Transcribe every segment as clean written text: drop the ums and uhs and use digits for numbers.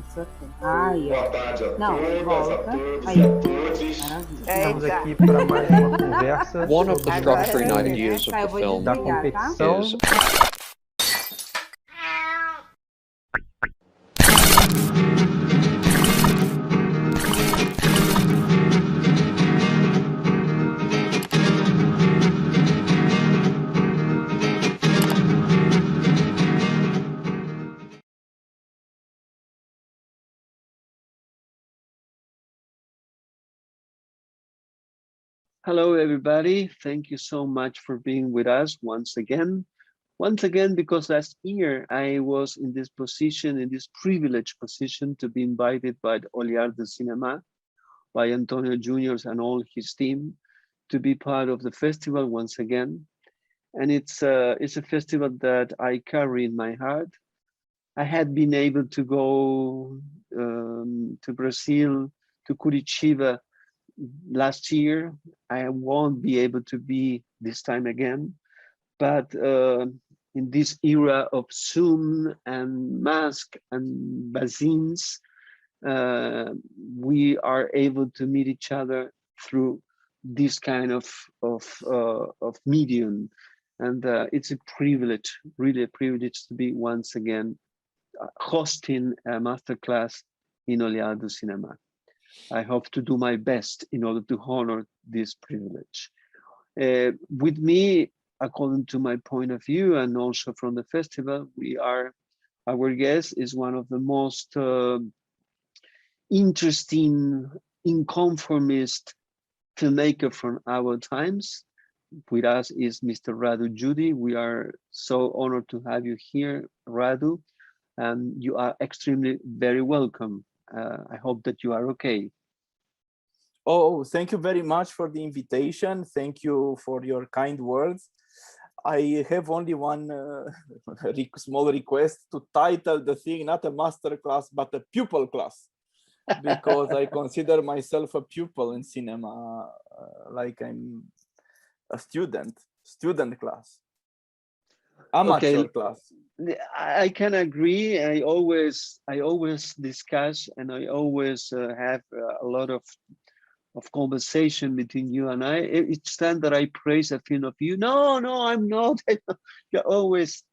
Isso aqui. Ai, Boa tarde a não, todas, volta. a todos Aí. e a todos. Maravilha. Estamos aqui para mais uma conversa One of the sobre structuring Agora, ideas of tá, eu the vou film da desligar, tá? competição. is Hello, everybody. Thank you so much for being with us once again. Once again, because last year I was in this position, in this privileged position to be invited by the Oliar de Cinema, by Antonio Juniors and all his team to be part of the festival once again. And it's a festival that I carry in my heart. I had been able to go to Brazil, to Curitiba last year. I won't be able to be this time again, but in this era of Zoom and mask and vaccines, we are able to meet each other through this kind of medium, and it's a privilege, really a privilege to be once again hosting a masterclass in Oleado Cinema. I hope to do my best in order to honor this privilege. With me, according to my point of view, and also from the festival, our guest is one of the most interesting, inconformist filmmaker from our times. With us is Mr. Radu Jude. We are so honored to have you here, Radu, and you are extremely very welcome. I hope that you are okay. Oh, thank you very much for the invitation. Thank you for your kind words. I have only one small request to title the thing not a master class, but a pupil class, because I consider myself a pupil in cinema, like I'm a student class, amateur class. I can agree. I always discuss, and I always have a lot of conversation between you and I. Each time that I praise a film of you, no, I'm not. You're always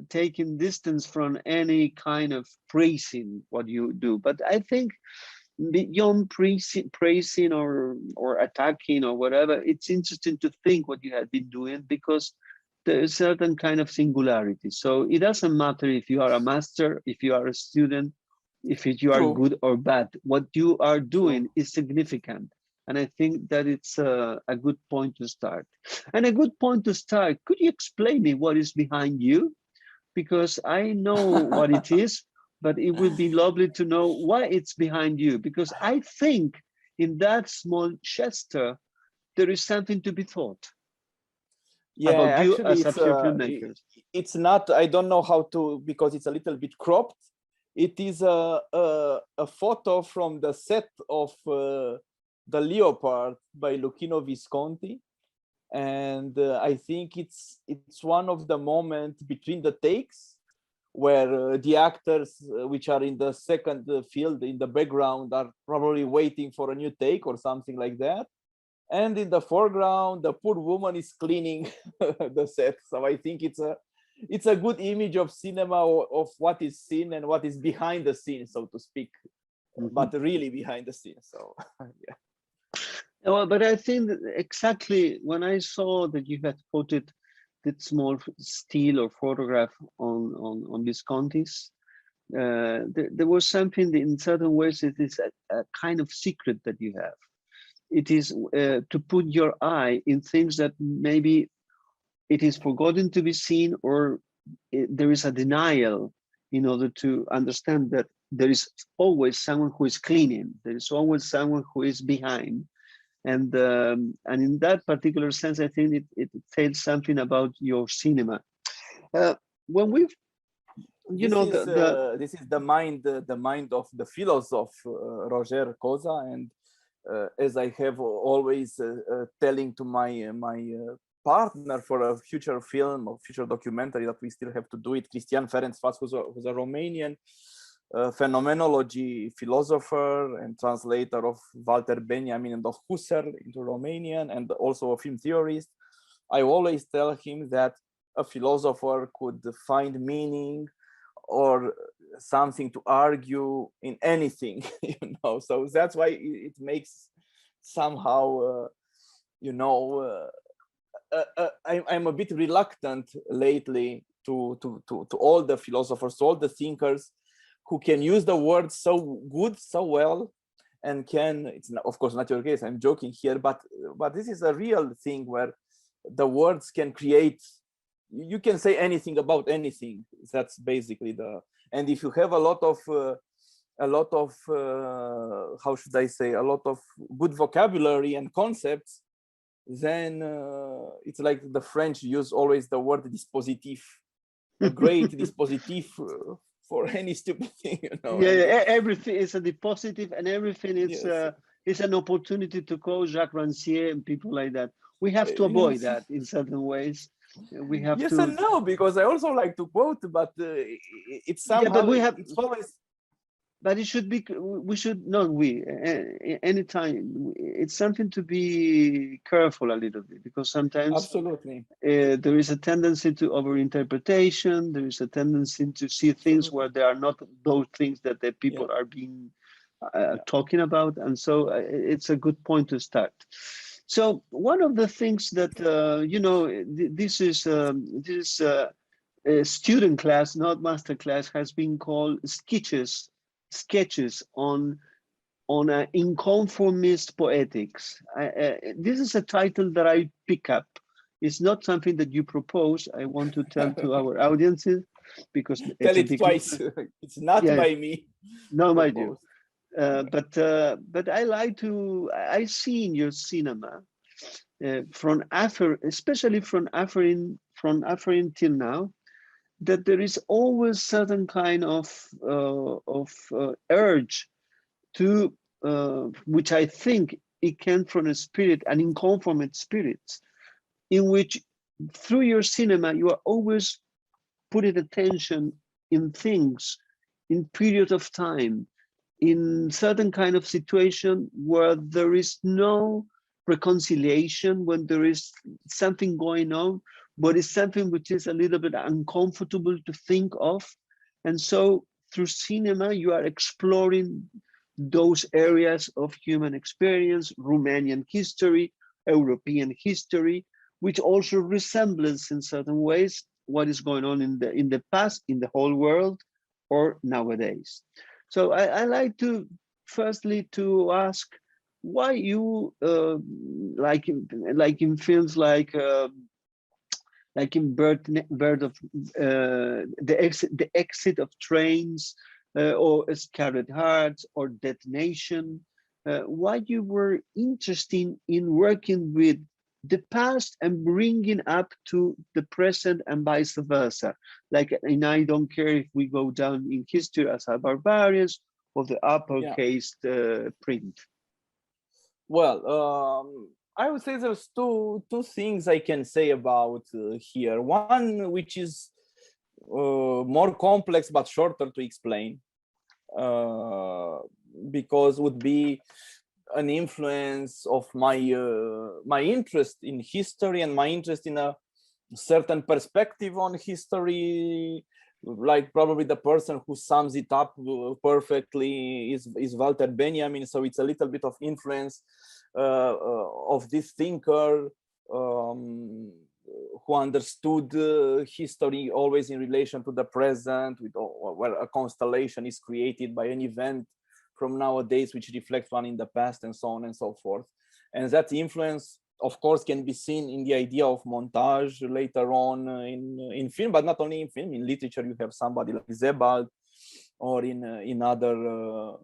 taking distance from any kind of praising what you do. But I think beyond praising or attacking or whatever, it's interesting to think what you have been doing, because there is certain kind of singularity. So it doesn't matter if you are a master, if you are a student, if you are good or bad. What you are doing is significant. And I think that it's a good point to start. And a good point to start, could you explain me what is behind you? Because I know what it is, but it would be lovely to know why it's behind you. Because I think in that small gesture, there is something to be thought. Yeah, about you actually, as a filmmaker. It's not, I don't know how to, because it's a little bit cropped. It is a photo from the set of The Leopard by Luchino Visconti. And I think it's one of the moments between the takes where the actors which are in the second field in the background are probably waiting for a new take or something like that. And in the foreground, the poor woman is cleaning the set. So I think it's a good image of cinema, of what is seen and what is behind the scenes, so to speak, but really behind the scenes. So yeah. Well, but I think that exactly when I saw that you had quoted that small still or photograph on Visconti's, there was something that in certain ways it is a kind of secret that you have. It is to put your eye in things that maybe it is forgotten to be seen, or there is a denial in order to understand that there is always someone who is cleaning. There is always someone who is behind. And in that particular sense, I think it tells something about your cinema. When we've, this is the mind of the philosopher Roger Cosa, and as I have always telling to my partner for a future film or future documentary that we still have to do it, Cristian Ferencvac, who's a Romanian phenomenology philosopher and translator of Walter Benjamin and of Husserl into Romanian, and also a film theorist. I always tell him that a philosopher could find meaning or something to argue in anything, you know. So that's why it makes somehow, you know, I'm a bit reluctant lately to all the philosophers, to all the thinkers who can use the word so good, so well, and can, it's not, of course not your case, I'm joking here, but this is a real thing where the words can create, you can say anything about anything. That's basically and if you have a lot of how should I say, a lot of good vocabulary and concepts, then it's like the French use always the word dispositif, a great dispositif for any stupid thing, you know. Yeah, everything is a dispositive, and everything is Yes. is an opportunity to call Jacques Rancière and people like that. We have to avoid Yes. that in certain ways. We have Yes to. and no, because I also like to quote, but it's somehow, Yeah, but we have. it's always. But it should be. We should not. Anytime. It's something to be careful a little bit, because sometimes Absolutely. there is a tendency to overinterpretation. There is a tendency to see things Absolutely. where there are not those things that the people are being talking about, and so it's a good point to start. So one of the things that you know, this is a student class, not master class, has been called sketches on inconformist poetics. This is a title that I pick up. It's not something that you propose. I want to tell to our audiences, because Tell it's a it twice. It's not yeah, by me. no, my dear. Proposed. But I like to. I see in your cinema, from especially from Afrin till now, that there is always certain kind of urge to, which I think it came from a spirit, an inconformist spirit, in which through your cinema you are always putting attention in things, in periods of time, in certain kind of situation where there is no reconciliation, when there is something going on, but it's something which is a little bit uncomfortable to think of. And so through cinema, you are exploring those areas of human experience, Romanian history, European history, which also resembles in certain ways what is going on in the past, in the whole world, or nowadays. So I like to firstly to ask why you like in films like in Bird of the exit of trains, or Scarlet Hearts, or Detonation, why you were interested in working with the past and bringing up to the present and vice versa. Like, and I don't care if we go down in history as a barbarians or the uppercase print. Well, I would say there's two things I can say about here. One, which is more complex but shorter to explain, because would be an influence of my my interest in history and my interest in a certain perspective on history. Like probably the person who sums it up perfectly is Walter Benjamin. So it's a little bit of influence of this thinker who understood history always in relation to the present, with where a constellation is created by an event from nowadays which reflects one in the past, and so on and so forth. And that influence, of course, can be seen in the idea of montage later on in film, but not only in film. In literature, you have somebody like Sebald, or in other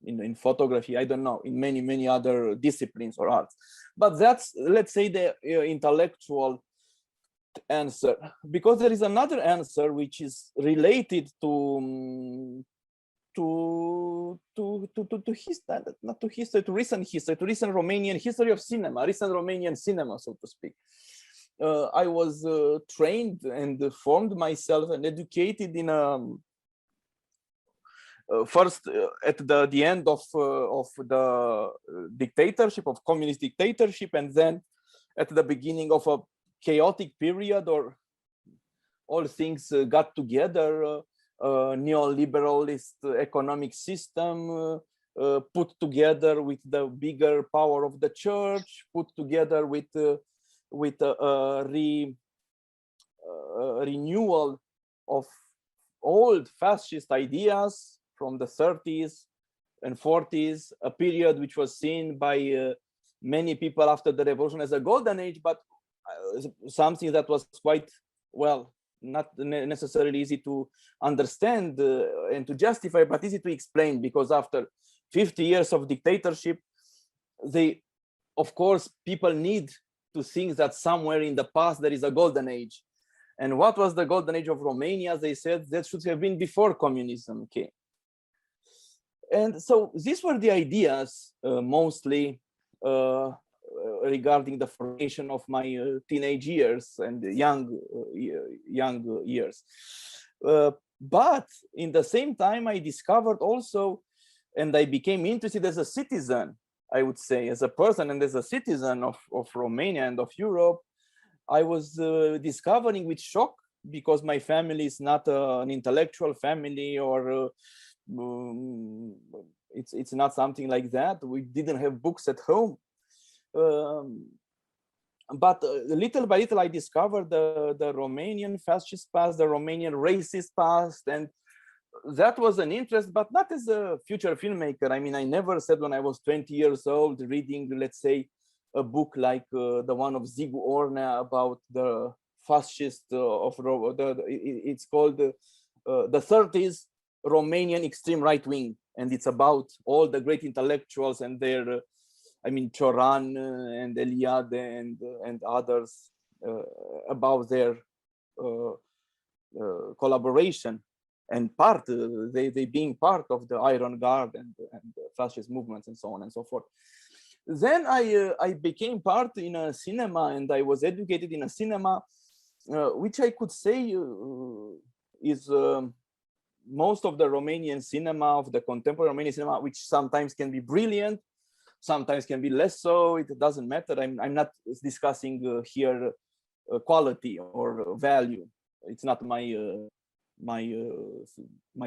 in photography, I don't know, in many other disciplines or arts. But that's, let's say, the intellectual answer, because there is another answer which is related to history, not to history, to recent history, to recent Romanian history of cinema, recent Romanian cinema, so to speak. I was trained and formed myself and educated in a first at the end of the dictatorship, of communist dictatorship, and then at the beginning of a chaotic period, or all things got together, neoliberalist economic system put together with the bigger power of the church, put together with renewal of old fascist ideas from the 30s and 40s, a period which was seen by many people after the revolution as a golden age, but something that was quite, well, not necessarily easy to understand and to justify, but easy to explain, because after 50 years of dictatorship, of course, people need to think that somewhere in the past there is a golden age. And what was the golden age of Romania? They said that should have been before communism came. And so these were the ideas mostly regarding the formation of my teenage years and young years. But in the same time, I discovered also, and I became interested as a citizen, I would say, as a person and as a citizen of Romania and of Europe. I was discovering with shock, because my family is not an intellectual family, or it's not something like that. We didn't have books at home. But little by little, I discovered the Romanian fascist past, the Romanian racist past, and that was an interest, but not as a future filmmaker. I mean, I never said when I was 20 years old, reading, let's say, a book like the one of Zigu Ornea about the fascist it's called the 30s Romanian extreme right wing, and it's about all the great intellectuals and their, I mean, Cioran and Eliade and others, about their collaboration and they being part of the Iron Guard and fascist movements and so on and so forth. Then I became part in a cinema, and I was educated in a cinema, which I could say is most of the Romanian cinema, of the contemporary Romanian cinema, which sometimes can be brilliant, sometimes can be less so. It doesn't matter. I'm not discussing here quality or value. It's not my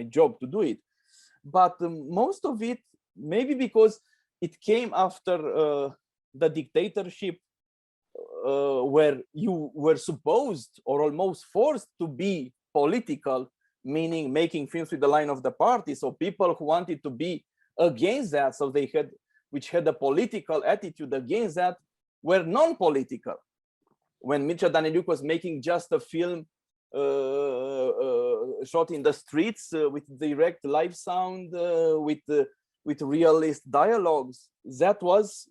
job to do it. But most of it, maybe because it came after the dictatorship, where you were supposed or almost forced to be political, meaning making films with the line of the party. So people who wanted to be against that, so which had a political attitude against that, were non-political. When Mircea Daneliuc was making just a film shot in the streets with direct live sound, with realist dialogues, that was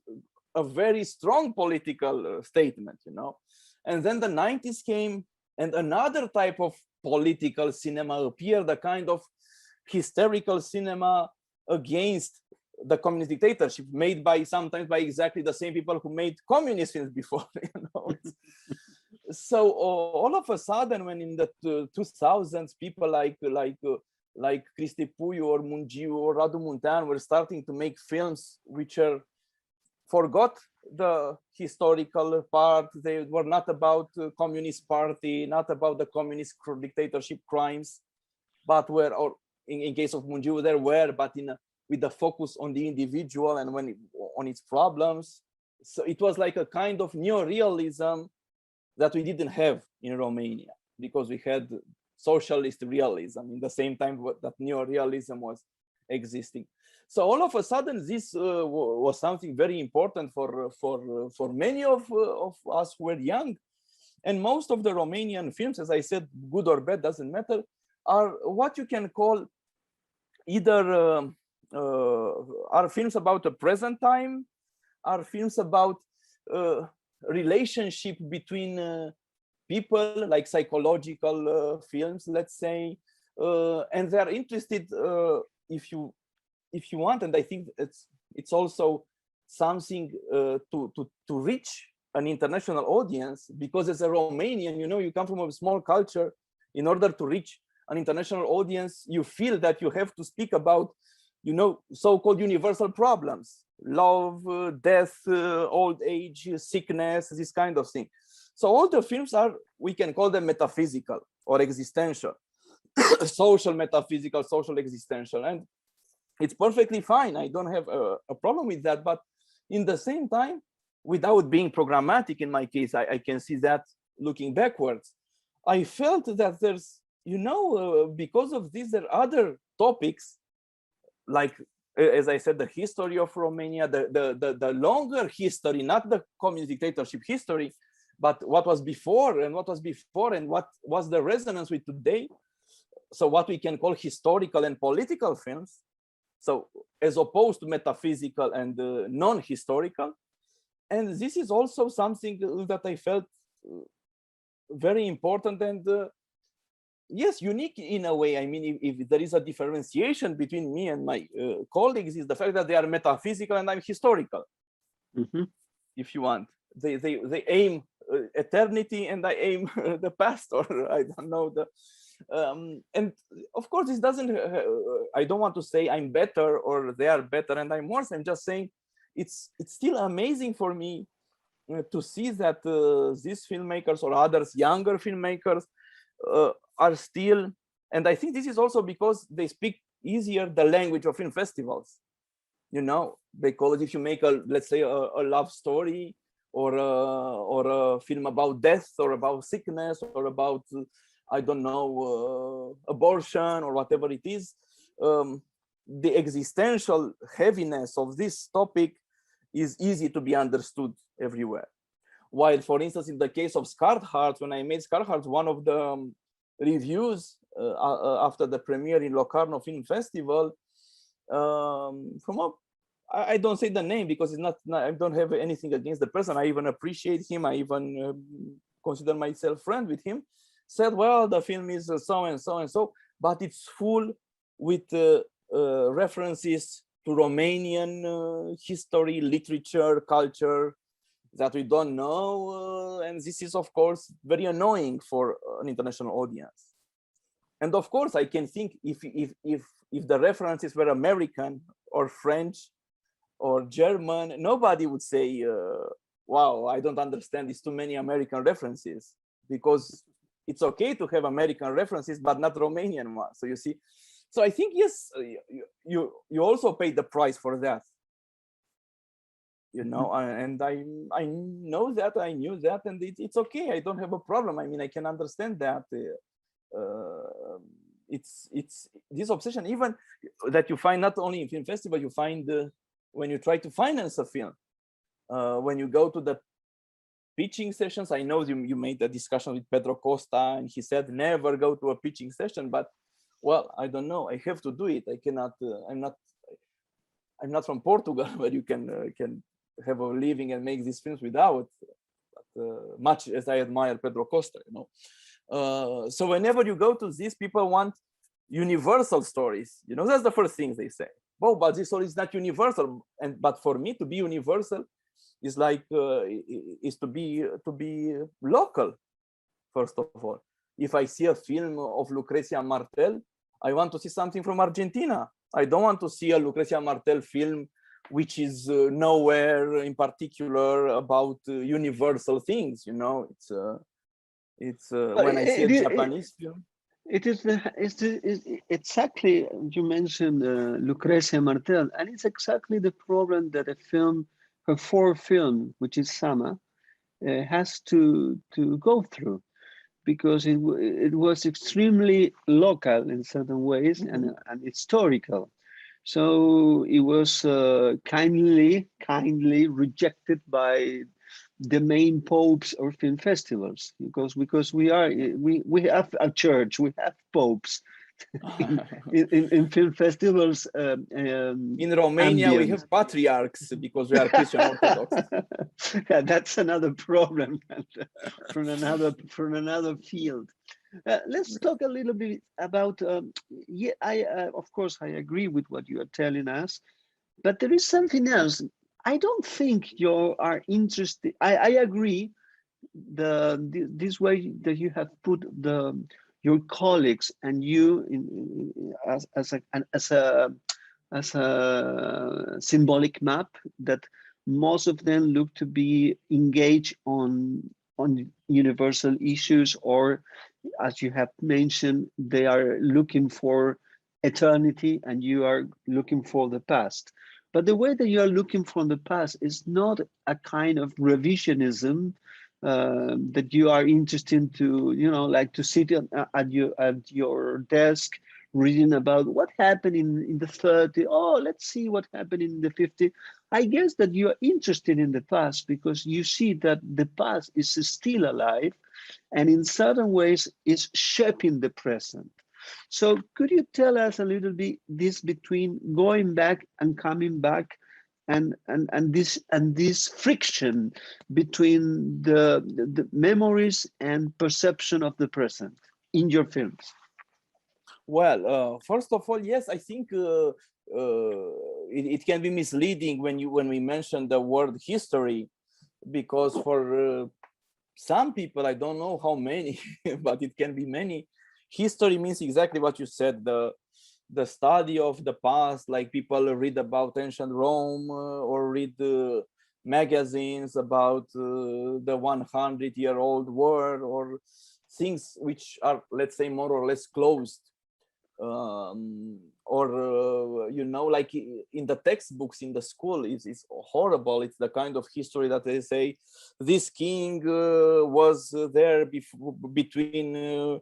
a very strong political statement, you know. And then the 90s came, and another type of political cinema appeared, a kind of hysterical cinema against the communist dictatorship, made by sometimes by exactly the same people who made communist films before, you know. So all of a sudden, when in the 2000s, people like Cristi Puiu or Mungiu or Radu Muntean were starting to make films which forgot the historical part. They were not about communist party, not about the communist dictatorship crimes, but were, or in case of Mungiu, there were, but with the focus on the individual and on its problems. So it was like a kind of neorealism that we didn't have in Romania, because we had socialist realism in the same time that neorealism was existing. So all of a sudden, this was something very important for many of us who were young. And most of the Romanian films, as I said, good or bad, doesn't matter, are what you can call either are films about the present time, are films about relationship between people, like psychological films, let's say, and they're interested, if you want, and I think it's also something to reach an international audience, because as a Romanian, you know, you come from a small culture. In order to reach an international audience, you feel that you have to speak about, you know, so-called universal problems, love, death, old age, sickness, this kind of thing. So all the films are, we can call them metaphysical or existential, social metaphysical, social existential, and it's perfectly fine. I don't have a problem with that, but in the same time, without being programmatic in my case, I can see that looking backwards, I felt that there's, you know, because of this, there are other topics, like, as I said, the history of Romania, the longer history, not the communist dictatorship history, but what was before and what was the resonance with today. So what we can call historical and political films. So as opposed to metaphysical and non-historical. And this is also something that I felt very important and yes, unique in a way. I mean, if there is a differentiation between me and my colleagues, is the fact that they are metaphysical and I'm historical. Mm-hmm. If you want, they aim eternity and I aim the past, or I don't know the. And of course, this doesn't. I don't want to say I'm better or they are better and I'm worse. I'm just saying it's still amazing for me to see that these filmmakers or others, younger filmmakers, are still, and I think this is also because they speak easier the language of film festivals, you know, because if you make let's say a love story or a film about death or about sickness or about I don't know, abortion or whatever it is, the existential heaviness of this topic is easy to be understood everywhere. While, for instance, in the case of Scarred Hearts, when I made Scarred Hearts, one of the reviews after the premiere in Locarno Film Festival, I don't say the name because it's not, I don't have anything against the person. I even appreciate him. I even consider myself friend with him. Said, well, the film is so and so and so, but it's full with references to Romanian history, literature, culture that we don't know. And this is, of course, very annoying for an international audience. And of course, I can think if the references were American or French or German, nobody would say, wow, I don't understand, it's too many American references, because it's okay to have American references, but not Romanian ones. So you see, so I think, yes, you also pay the price for that, you know, and I know that, I knew that, and it's okay. I don't have a problem. I mean, I can understand that. It's this obsession, even that you find not only in film festival, you find when you try to finance a film, when you go to the pitching sessions. I know you made a discussion with Pedro Costa and he said never go to a pitching session, but well, I don't know, I have to do it. I cannot, I'm not from Portugal where you can have a living and make these films without, but, much as I admire Pedro Costa, you know. So whenever you go to these, people want universal stories, you know, that's the first thing they say. Oh, but this story is not universal. But for me to be universal is like is to be local. First of all, if I see a film of Lucrecia Martel, I want to see something from Argentina. I don't want to see a Lucrecia Martel film which is nowhere in particular about universal things. You know, it's when I see a Japanese film. It's exactly, you mentioned Lucrecia Martel, and it's exactly the problem that her fourth film, which is Sama, has to go through, because it was extremely local in certain ways, and historical. So it was kindly rejected by the main popes or film festivals, because we have a church, we have popes in film festivals. In Romania, we have patriarchs because we are Christian Orthodox. Yeah, that's another problem from another field. Let's talk a little bit about. Of course, I agree with what you are telling us, but there is something else. I don't think you are interested. I agree this way that you have put your colleagues and you as a symbolic map, that most of them look to be engaged on universal issues, or as you have mentioned, they are looking for eternity and you are looking for the past. But the way that you are looking from the past is not a kind of revisionism that you are interested to, like to sit at your desk reading about what happened in the 30s. Oh, let's see what happened in the 50s. I guess that you are interested in the past because you see that the past is still alive and in certain ways is shaping the present. So could you tell us a little bit this between going back and coming back, and this friction between the memories and perception of the present in your films? Well, first of all, yes, I think it can be misleading when we mention the word history, because for some people, I don't know how many, but it can be many. History means exactly what you said, the study of the past, like people read about ancient Rome or read magazines about the 100-year-old world, or things which are, let's say, more or less closed. Like in the textbooks in the school, it's horrible. It's the kind of history that they say this king was there between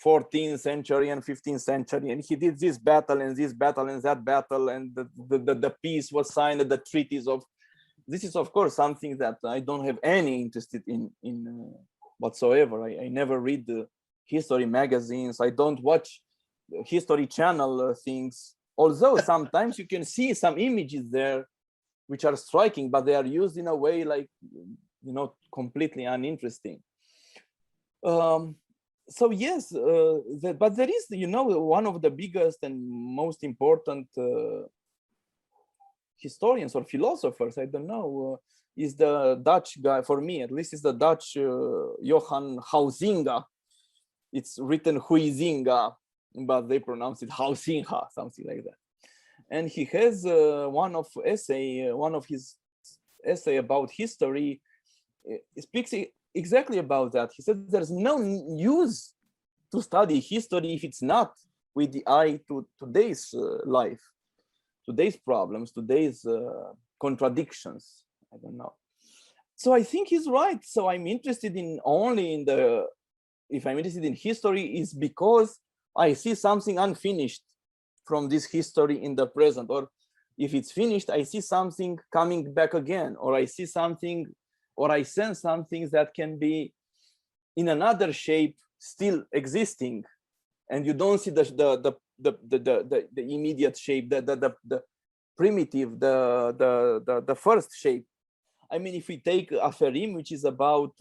14th century and 15th century, and he did this battle and this battle and that battle, and the peace was signed, the treaties of. This is of course something that I don't have any interest in whatsoever. I never read the history magazines. I don't watch History Channel things, although sometimes you can see some images there which are striking, but they are used in a way like, completely uninteresting. So yes, but there is, one of the biggest and most important historians or philosophers, I don't know, is the Dutch guy, for me at least, is the Dutch Johan Huizinga. It's written Huizinga, but they pronounce it Huizinga, something like that. And he has one of his essay about history. He speaks exactly about that. He said there's no use to study history if it's not with the eye to today's life, today's problems, today's contradictions. I don't know. So I think he's right. So I'm interested if I'm interested in history, is because I see something unfinished from this history in the present, or if it's finished, I see something coming back again, or I see something, or I sense something that can be in another shape still existing, and you don't see the immediate shape, the primitive, the first shape. I mean, if we take Aferim, which is about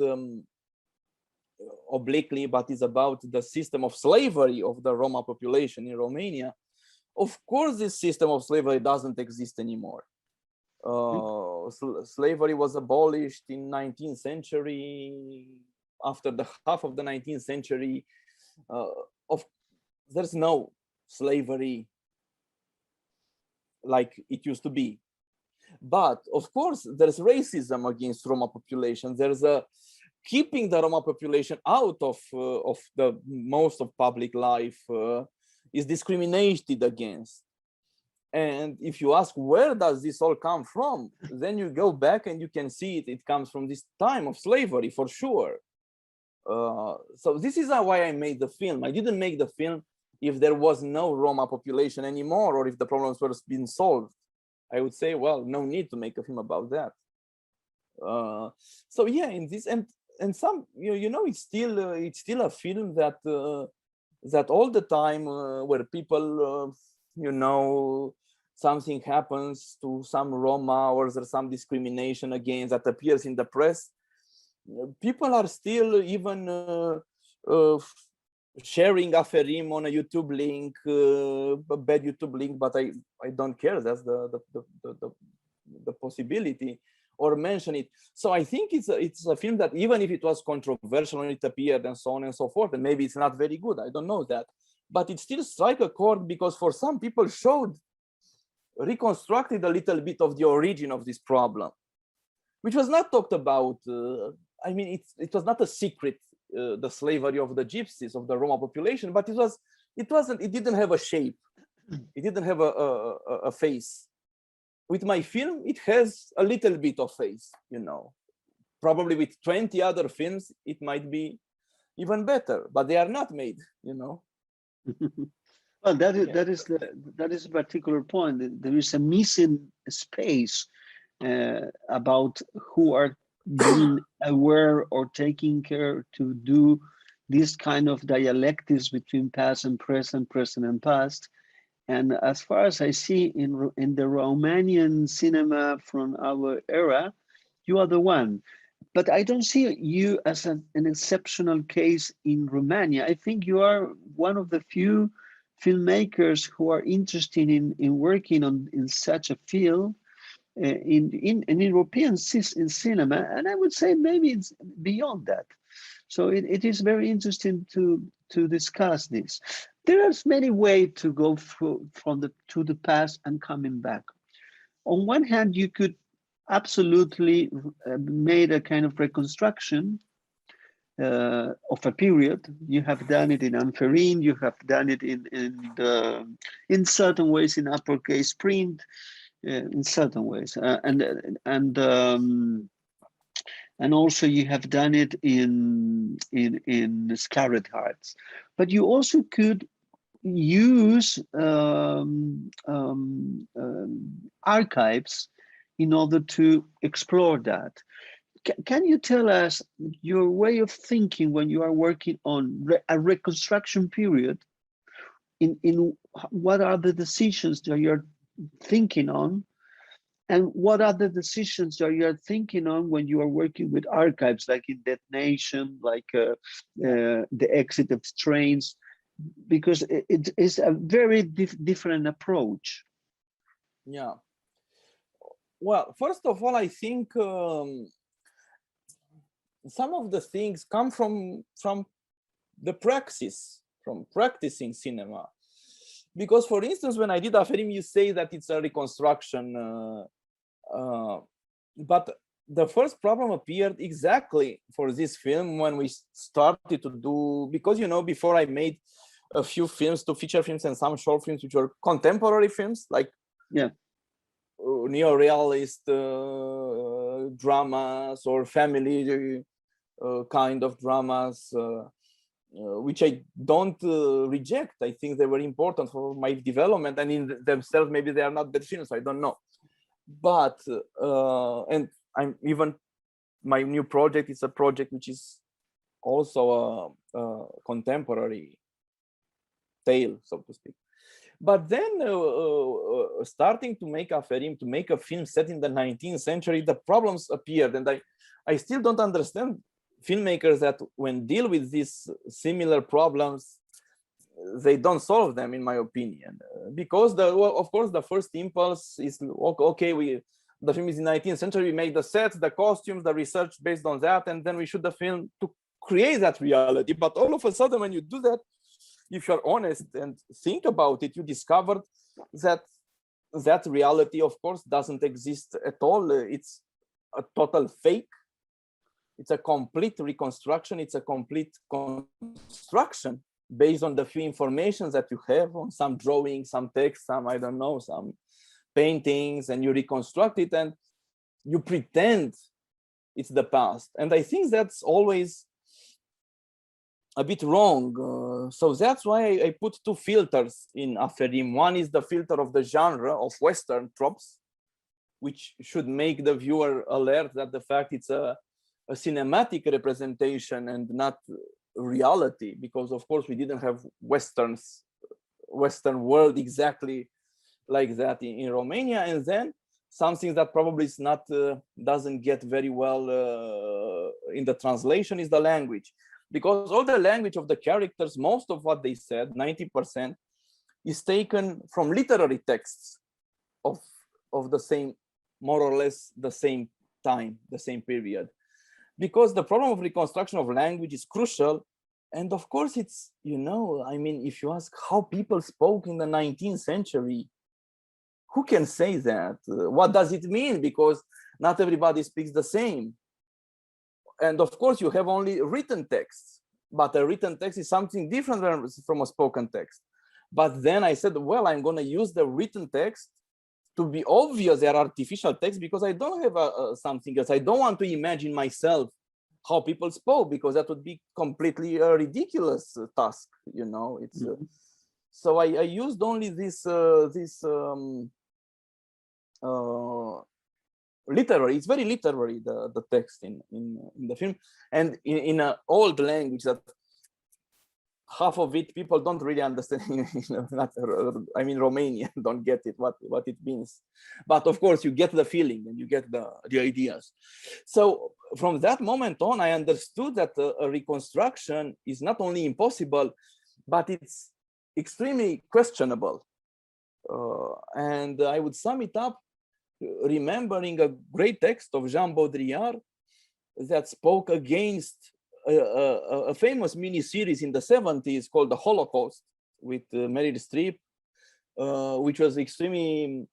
obliquely, but is about the system of slavery of the Roma population in Romania. Of course, this system of slavery doesn't exist anymore. Slavery was abolished in 19th century. After the half of the 19th century, there's no slavery like it used to be. But of course, there's racism against Roma population. There's keeping the Roma population out of the most of public life is discriminated against. And if you ask where does this all come from, then you go back and you can see it comes from this time of slavery for sure. So this is why I made the film. I didn't make the film if there was no Roma population anymore, or if the problems were being solved. I would say, well, no need to make a film about that. So yeah, in this and some, it's still a film that that all the time where people, something happens to some Roma, or there's some discrimination against that appears in the press, people are still even sharing Aferim on a YouTube link, a bad YouTube link, but I don't care. That's the possibility. or mention it. So I think it's a film that, even if it was controversial when it appeared and so on and so forth, and maybe it's not very good, I don't know that, but it still strike a chord, because for some people reconstructed a little bit of the origin of this problem, which was not talked about. I mean, it was not a secret, the slavery of the gypsies, of the Roma population, but it didn't have a shape. It didn't have a face. With my film, it has a little bit of face, you know. Probably with 20 other films, it might be even better, but they are not made, you know. Well, that is a particular point. There is a missing space about who are being aware or taking care to do this kind of dialectics between past and present, present and past. And as far as I see in the Romanian cinema from our era, you are the one. But I don't see you as an exceptional case in Romania. I think you are one of the few filmmakers who are interested in working in such a field in European cinema. And I would say maybe it's beyond that. So it is very interesting to discuss this. There are many ways to go to the past and coming back. On one hand, you could absolutely made a kind of reconstruction of a period. You have done it in Anferin, you have done it in certain ways in uppercase print, in certain ways, and also you have done it in Scarlet Hearts. But you also could use archives in order to explore that. Can you tell us your way of thinking when you are working on a reconstruction period? In what are the decisions that you're thinking on, and what are the decisions that you're thinking on when you are working with archives, like in Dead Nation, like the exit of trains? Because it is a very different approach. Yeah. Well, first of all, I think some of the things come from the praxis, from practicing cinema. Because, for instance, when I did Aferim, you say that it's a reconstruction, but the first problem appeared exactly for this film when we started to do, because, you know, before I made a few films, 2 feature films and some short films, which were contemporary films, like neo-realist dramas or family kind of dramas, which I don't reject. I think they were important for my development, and in themselves, maybe they are not bad films, I don't know. But, and I'm even, my new project is a project which is also a contemporary tale, so to speak. But then starting to make Aferim, to make a film set in the 19th century, the problems appeared. And I still don't understand filmmakers that when deal with these similar problems, they don't solve them, in my opinion. Because, of course, the first impulse is, okay, the film is in the 19th century, we make the sets, the costumes, the research based on that, and then we shoot the film to create that reality. But all of a sudden, when you do that, if you're honest and think about it, you discovered that that reality, of course, doesn't exist at all. It's a total fake. It's a complete reconstruction. It's a complete construction based on the few information that you have on some drawings, some text, some, I don't know, some paintings, and you reconstruct it and you pretend it's the past. And I think that's always a bit wrong. So that's why I put 2 filters in Aferim. One is the filter of the genre of Western tropes, which should make the viewer alert that the fact it's a cinematic representation and not reality, because of course we didn't have Western world exactly like that in Romania. And then something that probably is not doesn't get very well in the translation is the language. Because all the language of the characters, most of what they said, 90%, is taken from literary texts of the same, more or less the same time, the same period, because the problem of reconstruction of language is crucial. And of course, it's, you know, I mean, if you ask how people spoke in the 19th century, who can say that? What does it mean? Because not everybody speaks the same. And of course, you have only written texts, but a written text is something different from a spoken text. But then I said, well, I'm going to use the written text to be obvious they're artificial text, because I don't have something else. I don't want to imagine myself how people spoke, because that would be completely a ridiculous task, you know. It's so I used only this literary. It's very literary, the text in the film, and in an old language that half of it people don't really understand. I mean, Romanian don't get it, what it means, but of course you get the feeling and you get the ideas. So from that moment on, I understood that a reconstruction is not only impossible, but it's extremely questionable. And I would sum it up remembering a great text of Jean Baudrillard that spoke against a famous mini-series in the 70s called The Holocaust with Meryl Streep, which was extremely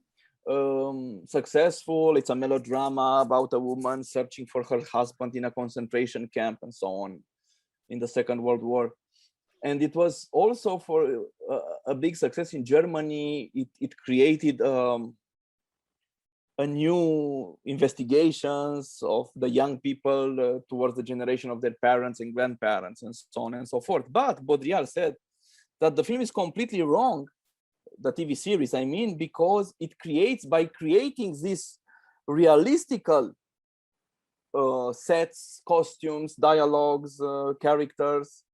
successful. It's a melodrama about a woman searching for her husband in a concentration camp and so on in the Second World War. And it was also for a big success in Germany. It created a new investigations of the young people towards the generation of their parents and grandparents and so on and so forth. But Baudrillard said that the film is completely wrong, the TV series, I mean, because it creates, by creating these realistical sets, costumes, dialogues, characters,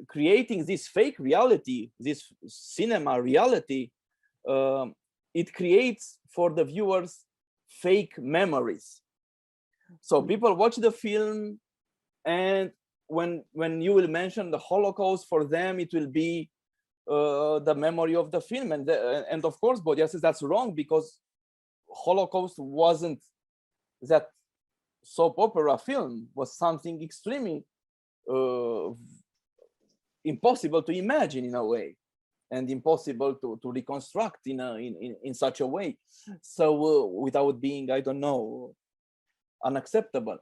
creating this fake reality, this cinema reality, it creates for the viewers fake memories. So people watch the film, and when you will mention the Holocaust, for them it will be the memory of the film. And of course, Baudrillard says that's wrong, because Holocaust wasn't that soap opera film, was something extremely impossible to imagine in a way, and impossible to reconstruct in such a way. So without being, I don't know, unacceptable.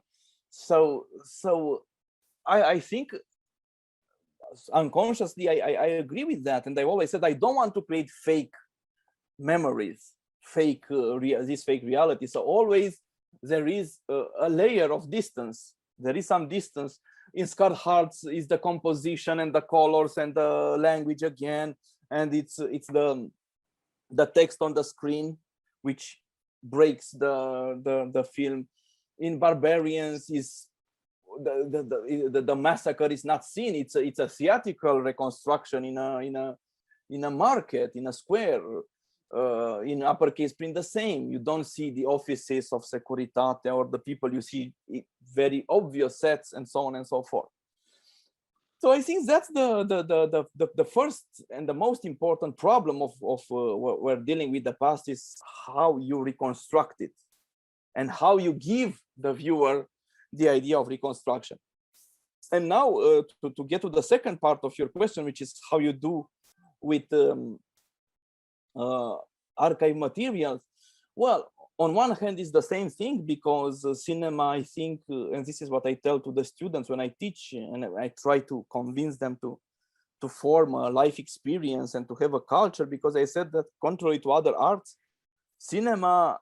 So I think unconsciously I agree with that, and I always said I don't want to create fake memories, fake this fake reality. So always there is a layer of distance. There is some distance. In Scarred Hearts is the composition and the colors and the language again, and it's the text on the screen which breaks the film. In Barbarians is the massacre is not seen. It's a theatrical reconstruction in a market, in a square. In Uppercase Print, the same. You don't see the offices of Securitate or the people. You see very obvious sets and so on and so forth. So I think that's the first and the most important problem of we're dealing with the past, is how you reconstruct it and how you give the viewer the idea of reconstruction. And now to get to the second part of your question, which is how you do with archive materials. Well, on one hand, it's the same thing, because cinema, I think, and this is what I tell to the students when I teach, and I try to convince them to form a life experience and to have a culture, because I said that contrary to other arts, cinema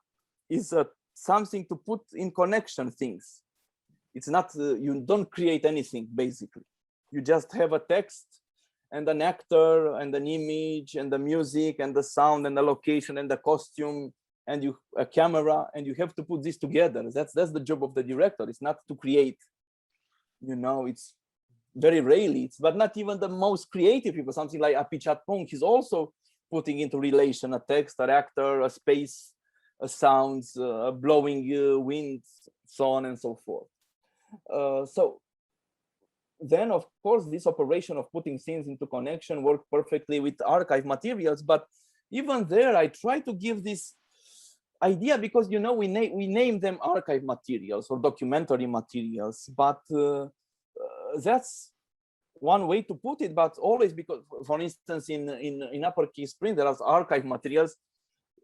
is something to put in connection things. It's not, you don't create anything, basically. You just have a text and an actor and an image and the music and the sound and the location and the costume and a camera, and you have to put this together. That's the job of the director. It's not to create, you know. It's very rarely, but not even the most creative people. Something like Apichatpong, he's also putting into relation a text, an actor, a space, a sounds, a blowing winds, so on and so forth. So then, of course, this operation of putting things into connection worked perfectly with archive materials. But even there, I try to give this, idea, because you know we name them archive materials or documentary materials, but that's one way to put it. But always, because for instance in Upper Key Spring there are archive materials,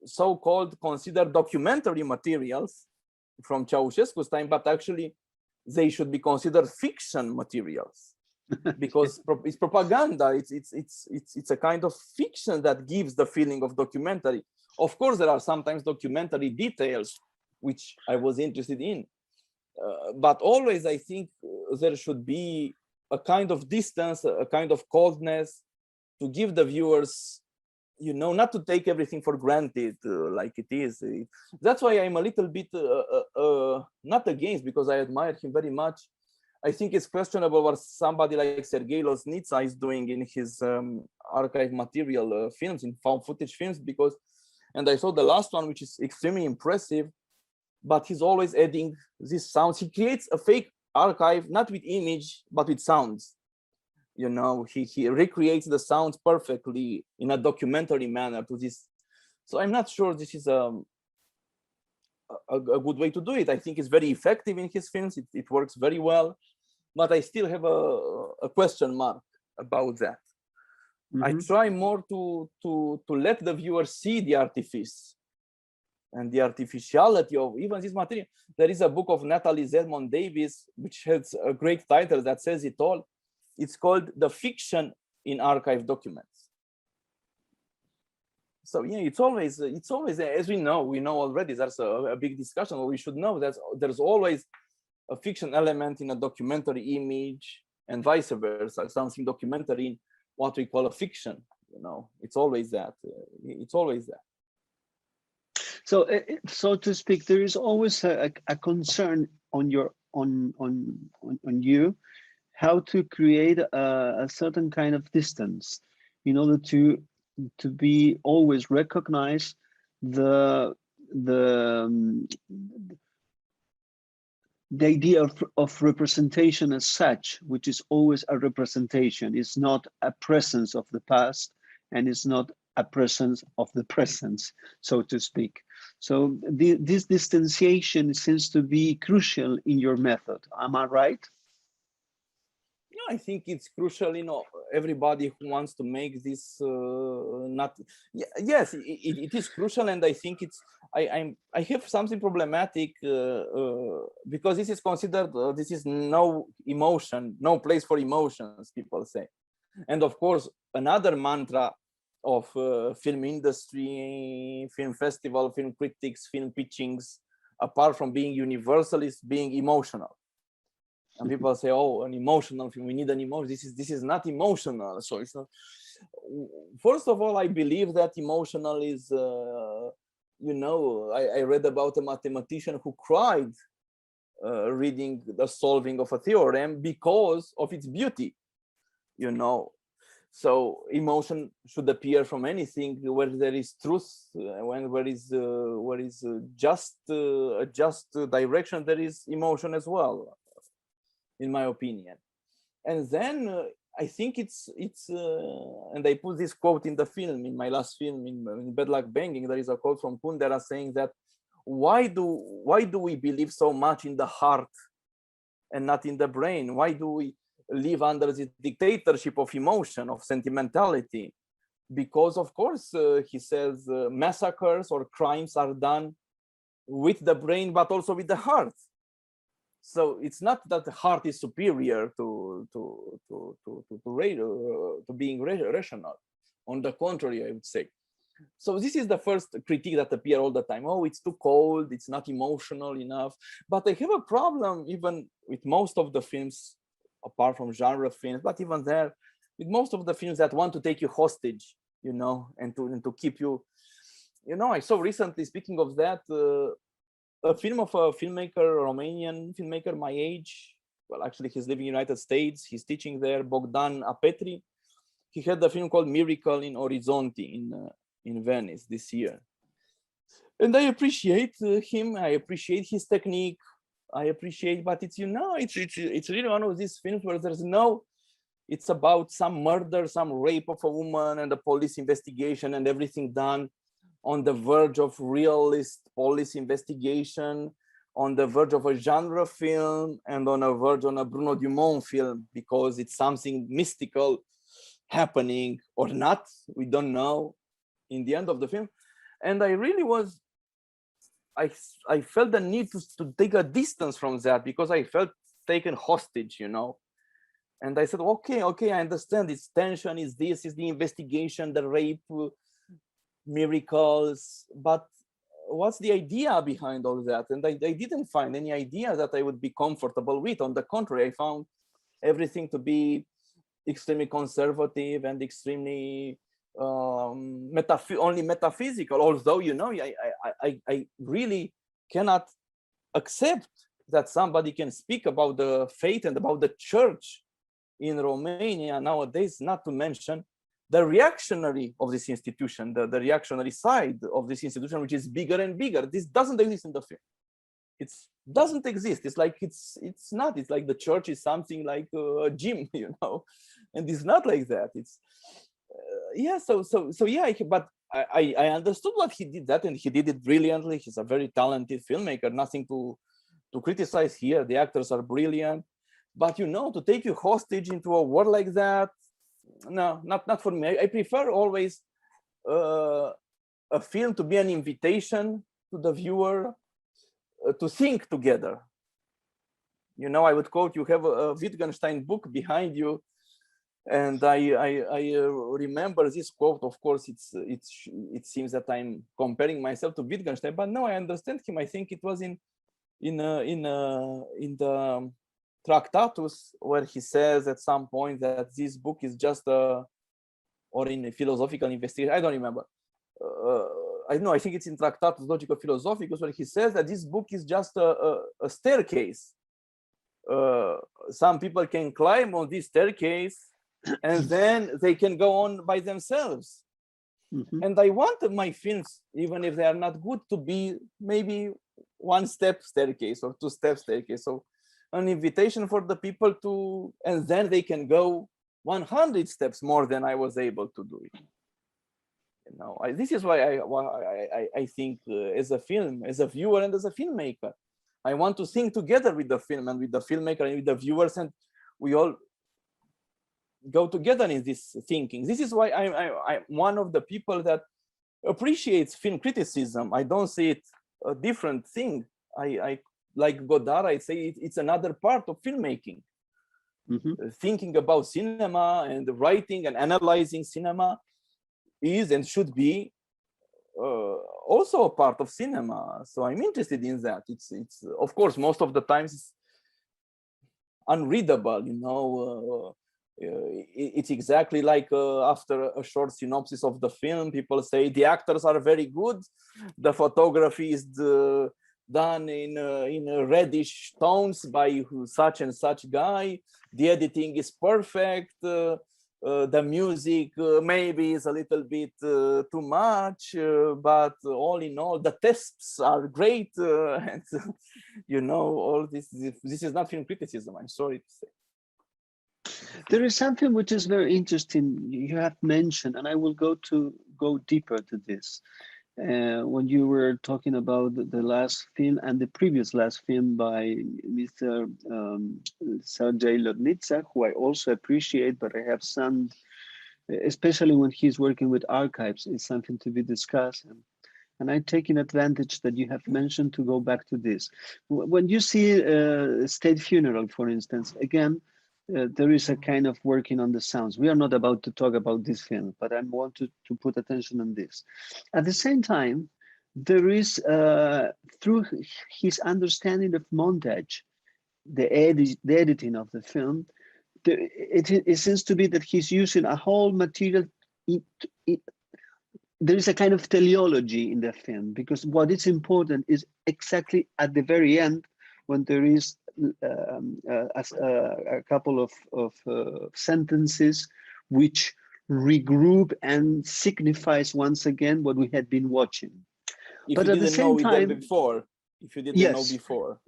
so-called considered documentary materials from Ceaușescu's time, but actually they should be considered fiction materials because it's propaganda. It's a kind of fiction that gives the feeling of documentary. Of course, there are sometimes documentary details which I was interested in, but always I think there should be a kind of distance, a kind of coldness, to give the viewers, you know, not to take everything for granted like it is. That's why I'm a little bit not against, because I admire him very much. I think it's questionable what somebody like Sergei Loznitsa is doing in his archive material films, in found footage films, because, and I saw the last one, which is extremely impressive, but he's always adding these sounds. He creates a fake archive, not with image, but with sounds. You know, he recreates the sounds perfectly in a documentary manner to this. So I'm not sure this is a good way to do it. I think it's very effective in his films. It works very well, but I still have a question mark about that. Mm-hmm. I try more to let the viewer see the artifice and the artificiality of even this material. There is a book of Natalie Zedmond Davis, which has a great title that says it all. It's called The Fiction in Archive Documents. So yeah, it's always, as we know already, there's a big discussion, or we should know that there's always a fiction element in a documentary image and vice versa, something documentary in what we call a fiction. You know, it's always that. It's always that. So, so to speak, there is always a concern on you how to create a certain kind of distance in order to be always recognize the idea of representation as such, which is always a representation. It's not a presence of the past, and it's not a presence of the present, so to speak. So this distanciation seems to be crucial in your method. Am I right? I think it's crucial, you know, everybody who wants to make this yes, it is crucial, and I think it's I have something problematic because this is considered this is no emotion, no place for emotions, people say. And of course, another mantra of film industry, film festival, film critics, film pitchings, apart from being universal, is being emotional. And people say, "Oh, an emotional film. We need an emotion. This is not emotional." So it's not. First of all, I believe that emotional is, you know, I read about a mathematician who cried reading the solving of a theorem because of its beauty. You know, so emotion should appear from anything where there is truth, where is just a just direction. There is emotion as well, in my opinion. And then I think it's and I put this quote in the film, in my last film, in Bad Luck Banging. There is a quote from Kundera saying that why do we believe so much in the heart and not in the brain? Why do we live under the dictatorship of emotion, of sentimentality? Because of course, he says, massacres or crimes are done with the brain, but also with the heart. So it's not that the heart is superior to being rational. On the contrary, I would say. So this is the first critique that appears all the time. Oh, it's too cold. It's not emotional enough. But I have a problem even with most of the films, apart from genre films, but even there, with most of the films that want to take you hostage, you know, and to keep you, you know. I saw recently, speaking of that, a film of a filmmaker, a Romanian filmmaker my age. Well, actually, he's living in the United States. He's teaching there, Bogdan Apetri. He had a film called Miracle in Orizzonti in Venice this year. And I appreciate him. I appreciate his technique. I appreciate, but it's, you know, it's really one of these films where there's no, it's about some murder, some rape of a woman and a police investigation and everything done on the verge of realist police investigation, on the verge of a genre film, and on a verge on a Bruno Dumont film, because it's something mystical happening or not, we don't know in the end of the film. And I really was, I felt the need to take a distance from that, because I felt taken hostage, you know. And I said, okay, I understand, it's tension, is this, is the investigation, the rape, miracles, but what's the idea behind all that? And I didn't find any idea that I would be comfortable with. On the contrary, I found everything to be extremely conservative and extremely only metaphysical. Although, you know, I really cannot accept that somebody can speak about the faith and about the church in Romania nowadays, not to mention the reactionary of this institution, the reactionary side of this institution, which is bigger and bigger. This doesn't exist in the film. It doesn't exist. It's like it's not. It's like the church is something like a gym, you know, and it's not like that. It's yeah. So yeah. But I understood what he did that, and he did it brilliantly. He's a very talented filmmaker. Nothing to criticize here. The actors are brilliant. But you know, to take you hostage into a world like that, no, not for me. I prefer always a film to be an invitation to the viewer to think together. You know, I would quote, you have a Wittgenstein book behind you, and I remember this quote. Of course, it seems that I'm comparing myself to Wittgenstein, but no, I understand him. I think it was in the Tractatus, where he says at some point that this book is just or in a philosophical investigation, I don't remember. I know, I think it's in Tractatus Logico Philosophicus, where he says that this book is just a staircase. Some people can climb on this staircase, and then they can go on by themselves. Mm-hmm. And I wanted my films, even if they are not good, to be maybe one-step staircase or two-step staircase. So an invitation for the people to, and then they can go 100 steps more than I was able to do it. You know, this is why I think as a film, as a viewer and as a filmmaker, I want to think together with the film and with the filmmaker and with the viewers, and we all go together in this thinking. This is why I'm one of the people that appreciates film criticism. I don't see it a different thing. I like Godard, I say it's another part of filmmaking. Mm-hmm. Thinking about cinema and writing and analyzing cinema is and should be also a part of cinema. So I'm interested in that. It's of course, most of the times it's unreadable, you know. It's exactly like after a short synopsis of the film, people say the actors are very good, the photography is done in reddish tones by such and such guy, the editing is perfect, the music maybe is a little bit too much, but all in all the tests are great, and you know, all this is not film criticism, I'm sorry to say. There is something which is very interesting you have mentioned, and I will go deeper to this. When you were talking about the last film and the previous last film by Mr. Sergei Lodnitsa, who I also appreciate, but I have some, especially when he's working with archives, it's something to be discussed. And I'm taking advantage that you have mentioned to go back to this. When you see a state funeral, for instance, again, there is a kind of working on the sounds. We are not about to talk about this film, but I want to put attention on this. At the same time, there is, through his understanding of montage, the editing of the film, it seems to be that he's using a whole material. There is a kind of teleology in the film, because what is important is exactly at the very end, when there is a couple of sentences which regroup and signifies once again what we had been watching. If but you at the didn't same know time, it before, if you didn't yes, know before.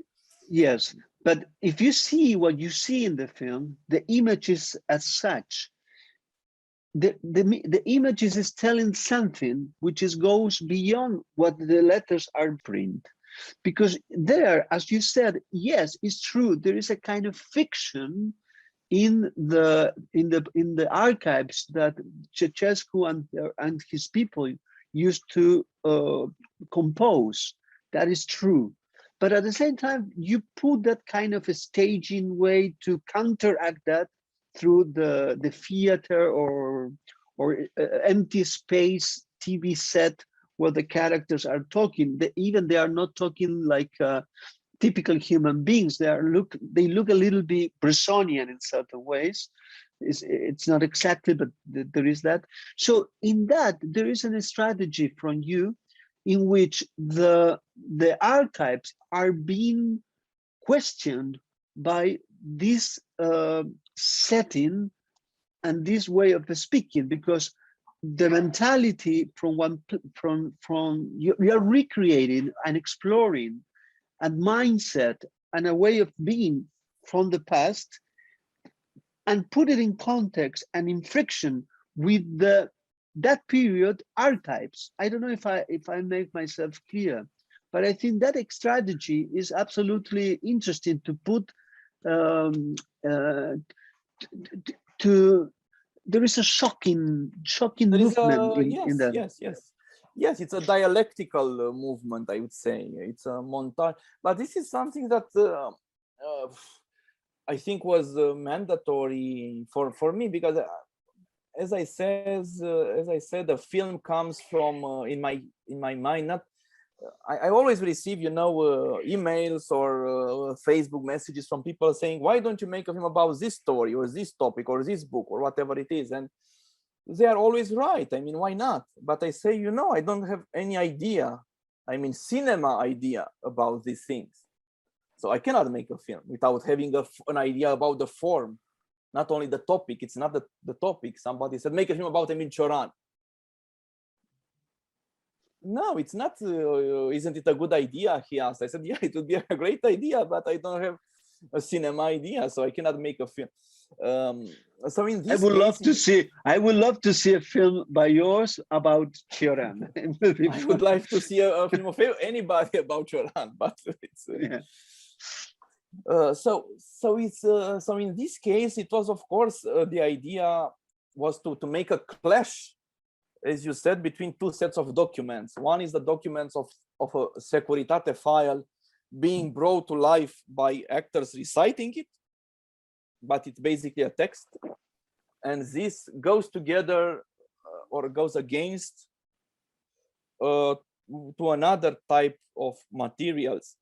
Yes, but if you see what you see in the film, the images as such, the images is telling something which goes beyond what the letters are print. Because there, as you said, yes, it's true, there is a kind of fiction in the archives that Ceaușescu and his people used to compose. That is true. But at the same time, you put that kind of a staging way to counteract that through the theater or empty space TV set where the characters are talking. They are not talking like typical human beings. They look a little bit Bressonian in certain ways. It's not exactly, but there is that. So in that, there is a strategy from you in which the archives are being questioned by this setting and this way of speaking, because the mentality from you are recreating and exploring and mindset and a way of being from the past and put it in context and in friction with that period archetypes. I don't know if I make myself clear, but I think that strategy is absolutely interesting to put there is a shocking movement in that. Yes, it's a dialectical movement, I would say. It's a montage, but this is something that I think was mandatory for me, because as I said, the film comes from in my mind. Not, I always receive, emails or Facebook messages from people saying, "Why don't you make a film about this story or this topic or this book or whatever it is?" And they are always right. I mean, why not? But I say, I don't have any idea. I mean, cinema idea about these things. So I cannot make a film without having an idea about the form, not only the topic. It's not the topic. Somebody said, make a film about Emil Cioran. No, it's not. Isn't it a good idea? He asked. I said, yeah, it would be a great idea, but I don't have a cinema idea, so I cannot make a film. So in this I would love to see a film by yours about Cioran. I would like to see a film of anybody about Cioran, but it's so in this case, it was, of course, the idea was to make a clash, as you said, between two sets of documents. One is the documents of a Securitate file being brought to life by actors reciting it, but it's basically a text. And this goes together or goes against to another type of materials,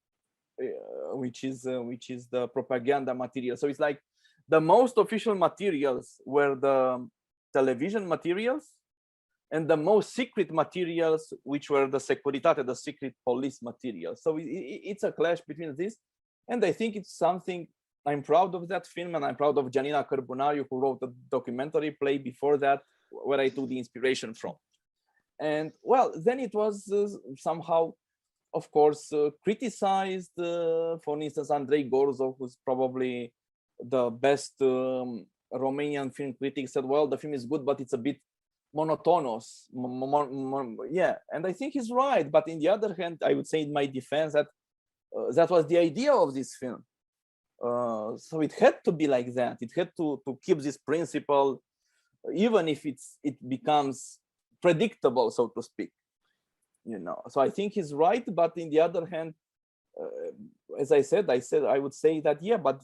which is the propaganda material. So it's like the most official materials were the television materials, and the most secret materials, which were the Securitate, the secret police materials. So it's a clash between this. And I think it's something, I'm proud of that film, and I'm proud of Gianina Carbonariu, who wrote a documentary play before that, where I took the inspiration from. And well, then it was somehow, of course, criticized. For instance, Andrei Gorzov, who's probably the best Romanian film critic, said, well, the film is good, but it's a bit monotonous. Yeah, and I think he's right. But in the other hand, I would say in my defense that that was the idea of this film. So it had to be like that. It had to keep this principle, even if it becomes predictable, so to speak. So I think he's right. But in the other hand, as I said, I would say that, yeah, but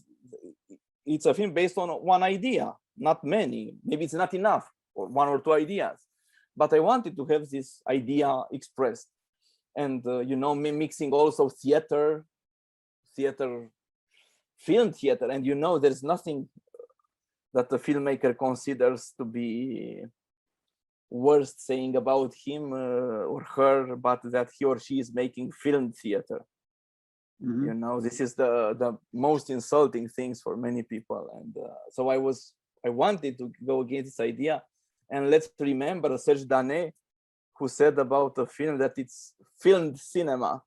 it's a film based on one idea, not many. Maybe it's not enough, or one or two ideas, but I wanted to have this idea expressed. And mixing also film theater, and there's nothing that the filmmaker considers to be worst saying about him or her, but that he or she is making film theater. Mm-hmm. This is the most insulting things for many people, and so I wanted to go against this idea. And let's remember Serge Danet, who said about a film that it's filmed cinema,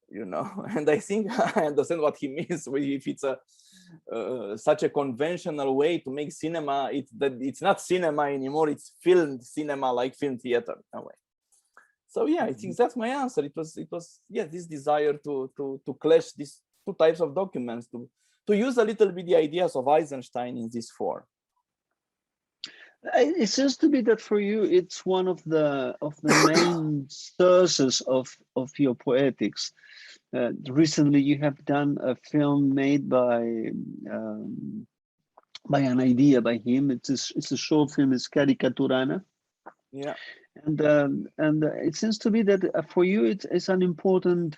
and I think I understand what he means if it's such a conventional way to make cinema. It's not cinema anymore. It's filmed cinema, like film theater in a way. So yeah, I think that's my answer. It was this desire to clash these two types of documents, to use a little bit the ideas of Eisenstein in this form. It seems to be that for you, it's one of the main sources of your poetics. Recently, you have done a film made by an idea by him. It's a short film. It's Caricaturana. Yeah. And it seems to be that for you, it's an important.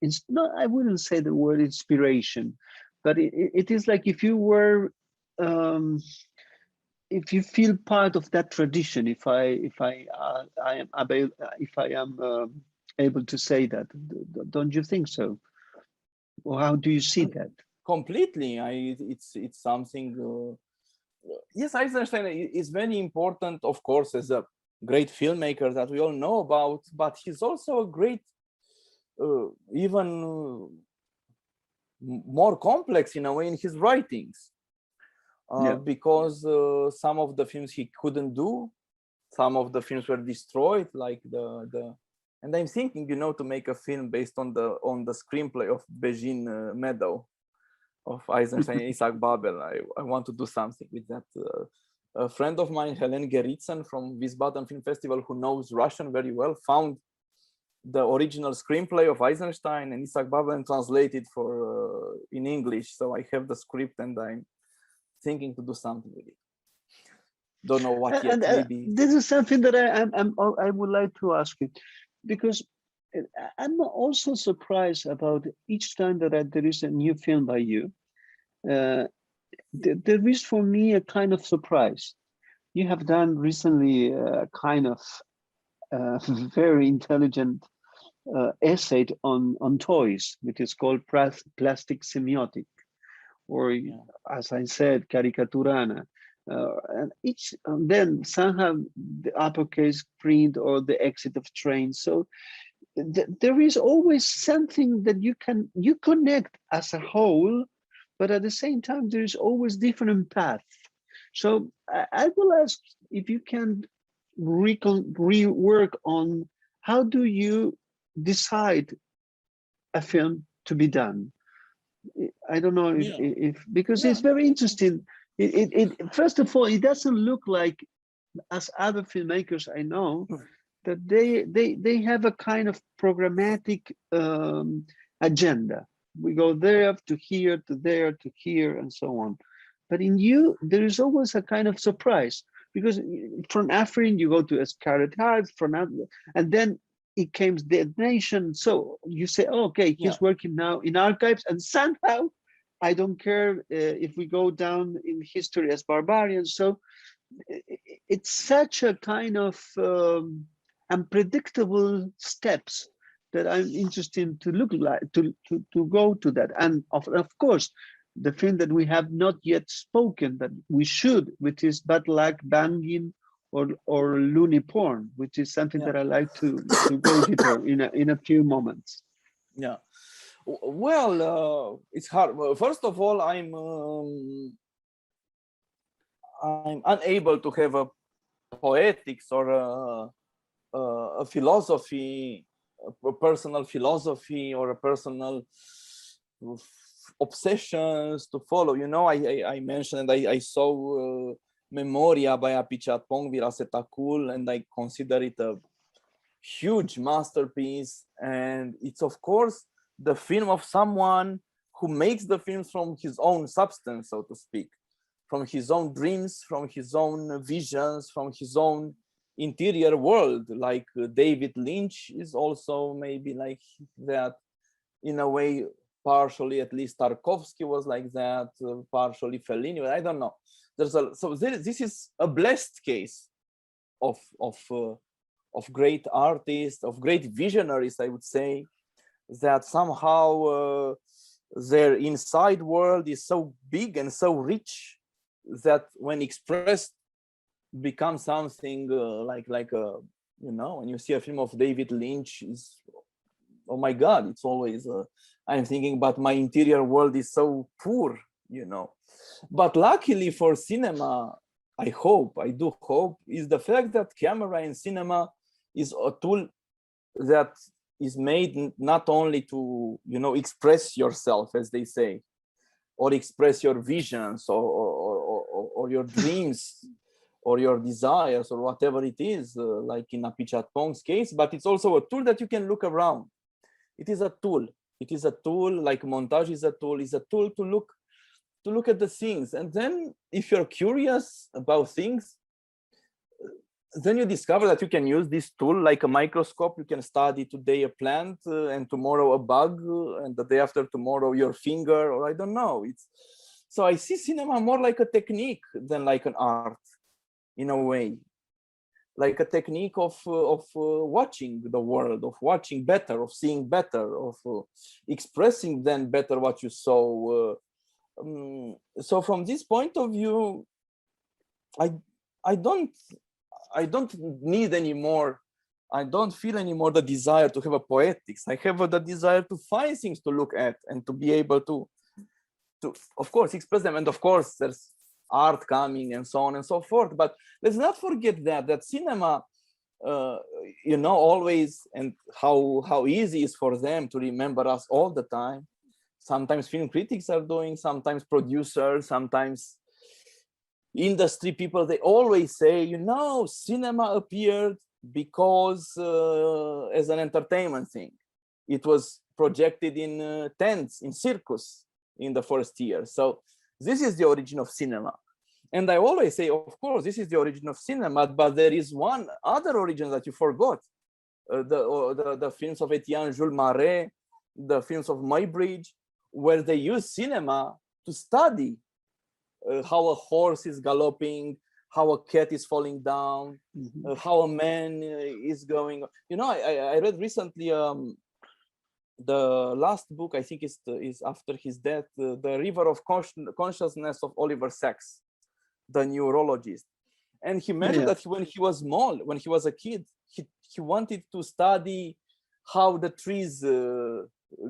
It's not. I wouldn't say the word inspiration, but it is like if you were. If you feel part of that tradition, if I am able to say that, don't you think so? Or how do you see that? Completely. It's something. Yes, Eisenstein is very important, of course, as a great filmmaker that we all know about, but he's also a great, even more complex in a way in his writings. Because some of the films he couldn't do, some of the films were destroyed, like and I'm thinking, to make a film based on the screenplay of Bejin Meadow of Eisenstein and Isaac Babel. I want to do something with that. A friend of mine, Helen Gerritsen from Wiesbaden Film Festival, who knows Russian very well, found the original screenplay of Eisenstein and Isaac Babel and translated for in English. So I have the script and I'm thinking to do something with it. Don't know what yet. Maybe this is something that I would like to ask you, because I'm also surprised about each time that there is a new film by you. There is for me a kind of surprise. You have done recently a kind of very intelligent essay on toys, which is called Plastic Semiotic. Or as I said, Caricaturana, and then somehow the uppercase print or the exit of trains. So there is always something that you connect as a whole, but at the same time there is always different paths. So I will ask if you can rework on how do you decide a film to be done. I don't know if because it's very interesting. First of all, it doesn't look like, as other filmmakers I know, that they have a kind of programmatic agenda. We go there to here to there to here and so on. But in you, there is always a kind of surprise, because from Afrin you go to Scarlet Heart, and then it came Dead Nation. So you say, oh, okay, he's working now in archives, and somehow, I don't care if we go down in history as barbarians. So it's such a kind of unpredictable steps that I'm interested to look like, to go to that. And of course, the film that we have not yet spoken, that we should, which is Bad Luck, Banging, or loony porn, which is something that I like to go deeper in a few moments. Yeah, well, it's hard. Well, first of all, I'm unable to have a poetics or a philosophy, a personal philosophy or a personal obsessions to follow. I mentioned I saw Memoria by Apichatpong Virasetakul, and I consider it a huge masterpiece. And it's, of course, the film of someone who makes the films from his own substance, so to speak, from his own dreams, from his own visions, from his own interior world. Like David Lynch is also maybe like that in a way. Partially, at least Tarkovsky was like that, partially Fellini, I don't know. This is a blessed case of great artists, of great visionaries, I would say, that somehow their inside world is so big and so rich that when expressed becomes something like when you see a film of David Lynch, is, oh my God, it's always I'm thinking, but my interior world is so poor, you know. But luckily for cinema, I do hope, is the fact that camera in cinema is a tool that is made not only to, you know, express yourself, as they say, or express your visions or your dreams or your desires or whatever it is, like in Apichatpong's case, but it's also a tool that you can look around. It is a tool. It is a tool, like montage is a tool to look at the things. And then if you're curious about things, then you discover that you can use this tool like a microscope. You can study today a plant and tomorrow a bug and the day after tomorrow your finger, or I don't know. So I see cinema more like a technique than like an art, in a way, like a technique of watching the world, of watching better, of seeing better, of expressing then better what you saw. So from this point of view, I don't need anymore. I don't feel anymore the desire to have a poetics. I have the desire to find things to look at and to be able to of course express them. And of course there's art coming and so on and so forth. But let's not forget that cinema, you know, always, and how easy it is for them to remember us all the time. Sometimes film critics are doing, sometimes producers, sometimes industry people, they always say, you know, cinema appeared because as an entertainment thing. It was projected in tents, in circus in the first year. So this is the origin of cinema. And I always say, of course, this is the origin of cinema, but there is one other origin that you forgot. The films of Etienne Jules Marais, the films of Muybridge, where they use cinema to study how a horse is galloping, how a cat is falling down, how a man is going. You know, I read recently the last book, I think is after his death, The River of Consciousness of Oliver Sacks, the neurologist. And he mentioned that when he was small, when he was a kid, he wanted to study how the trees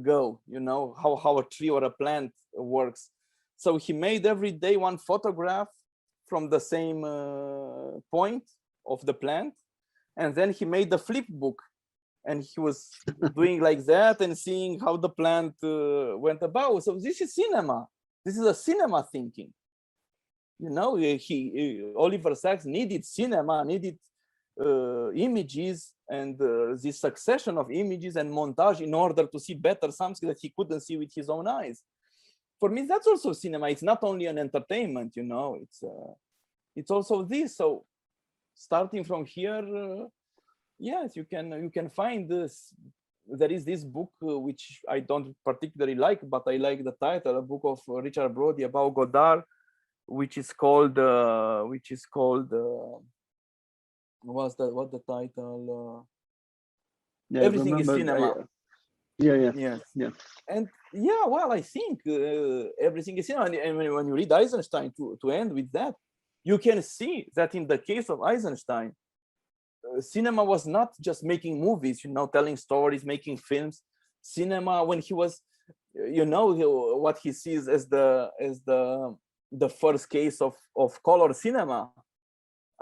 go, you know, how a tree or a plant works. So he made every day one photograph from the same point of the plant. And then he made the flip book. And he was doing like that and seeing how the plant went about. So this is cinema. This is a cinema thinking. You know, Oliver Sacks needed cinema, needed images and this succession of images and montage in order to see better something that he couldn't see with his own eyes. For me, that's also cinema. It's not only an entertainment, you know, it's also this. So starting from here, yes, you can find this. There is this book which I don't particularly like, but I like the title, a book of Richard Brody about Godard, which is called what's the title? Everything is cinema. Yeah. And yeah, well, I think everything is cinema. And when you read Eisenstein, to end with that, you can see that in the case of Eisenstein, cinema was not just making movies, you know, telling stories, making films. Cinema, when he was, you know, what he sees as the first case of color cinema,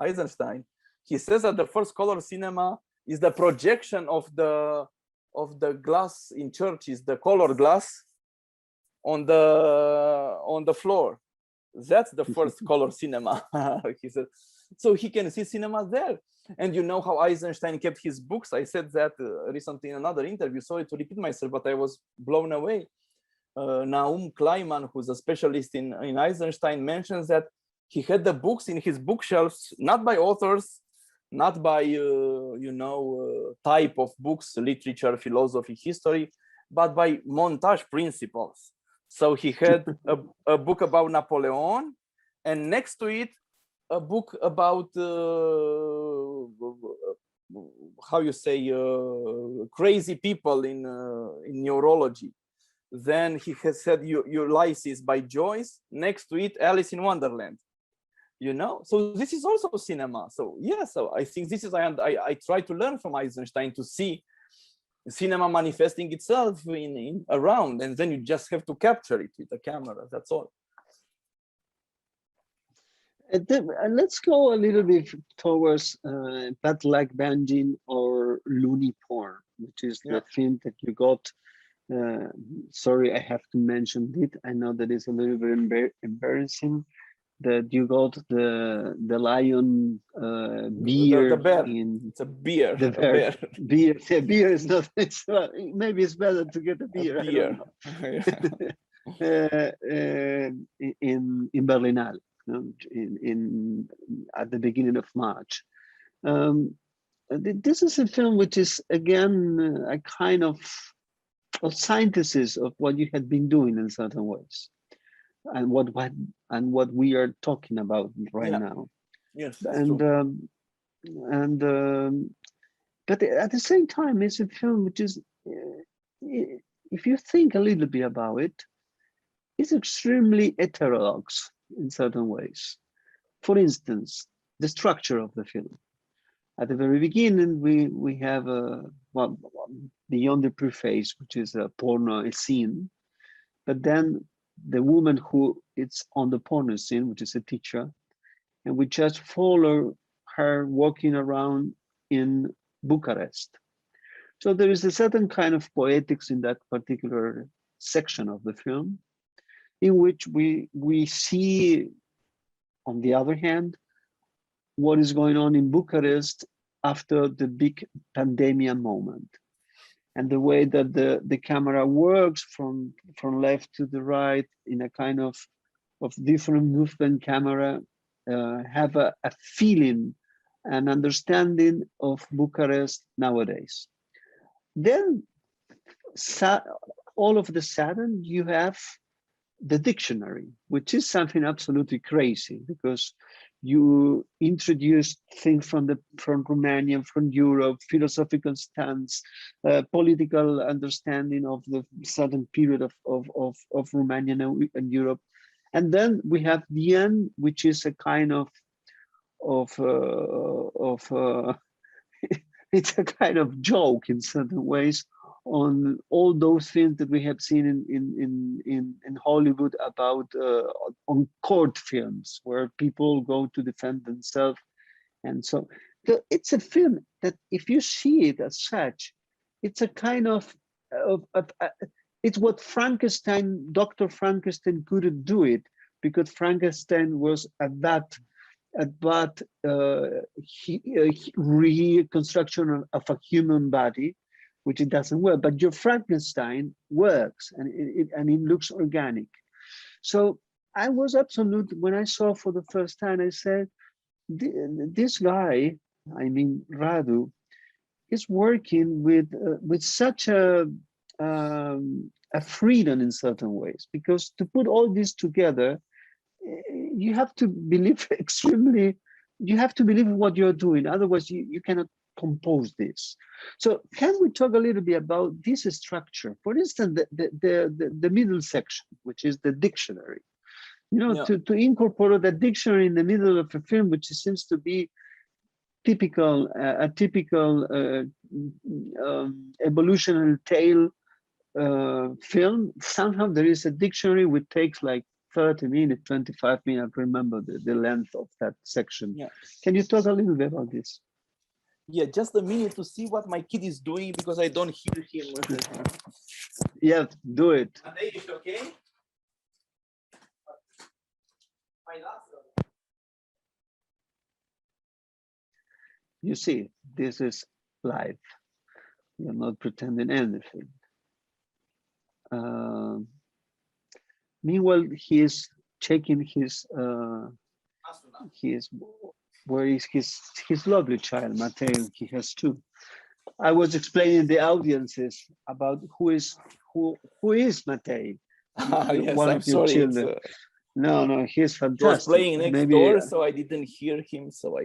Eisenstein, he says that the first color cinema is the projection of the glass in churches, the color glass on the floor. That's the first color cinema, he said. So he can see cinema there. And you know how Eisenstein kept his books. I said that recently in another interview. Sorry to repeat myself, but I was blown away. Naum Kleiman, who's a specialist in Eisenstein, mentions that he had the books in his bookshelves, not by authors, not by type of books, literature, philosophy, history, but by montage principles. So he had a book about Napoleon, and next to it, a book about how you say crazy people in neurology. Then he has said Ulysses by Joyce. Next to it, Alice in Wonderland. You know, so this is also cinema. So yeah, so I think this is I try to learn from Eisenstein to see cinema manifesting itself in around, and then you just have to capture it with the camera. That's all. Let's go a little bit towards Bad Luck Banging or Loony Porn, which is the film that you got. Sorry, I have to mention it. I know that it's a little bit embarrassing that you got the lion beer. The bear. It's a beer. The bear. Beer. Yeah, beer is not. Maybe it's better to get a beer. In Berlinale. In at the beginning of March. This is a film which is again a kind of a synthesis of what you had been doing in certain ways, and what we are talking about right now. Yes, but at the same time, it's a film which is, if you think a little bit about it, it's extremely heterodox in certain ways. For instance, the structure of the film. At the very beginning, we have beyond the preface, which is a porno scene, but then the woman who is on the porno scene, which is a teacher, and we just follow her walking around in Bucharest. So there is a certain kind of poetics in that particular section of the film, in which we see, on the other hand, what is going on in Bucharest after the big pandemic moment, and the way that the camera works from left to the right in a kind of different movement camera, have a feeling, an understanding of Bucharest nowadays. Then all of a sudden you have the dictionary, which is something absolutely crazy, because you introduce things from Romania, from Europe, philosophical stance, political understanding of the certain period of Romania and Europe. And then we have the end, which is a kind of it's a kind of joke in certain ways on all those things that we have seen in Hollywood about on court films, where people go to defend themselves. And so it's a film that, if you see it as such, it's a kind of it's what Frankenstein, Dr. Frankenstein couldn't do it, because Frankenstein was at that reconstruction of a human body, which it doesn't work, but your Frankenstein works, and it looks organic. So I was absolute, when I saw for the first time, I said, this guy, I mean Radu, is working with such a freedom in certain ways, because to put all this together, you have to believe you have to believe in what you're doing, otherwise you cannot compose this. So can we talk a little bit about this structure? For instance, the middle section, which is the dictionary. You know, to incorporate the dictionary in the middle of a film, which seems to be typical, a typical evolutionary tale film. Somehow there is a dictionary which takes like 30 minutes, 25 minutes. I remember the length of that section. Yeah. Can you talk a little bit about this? Yeah, just a minute to see what my kid is doing, because I don't hear him. Yeah, do it. Okay? You see, this is live. You're not pretending anything. Meanwhile, he is checking his where is his lovely child, Mateo. He has two. I was explaining the audiences about who is Mateo. Yes, one I'm of your sorry. children. No, he's fantastic. He was playing next door, so I didn't hear him. So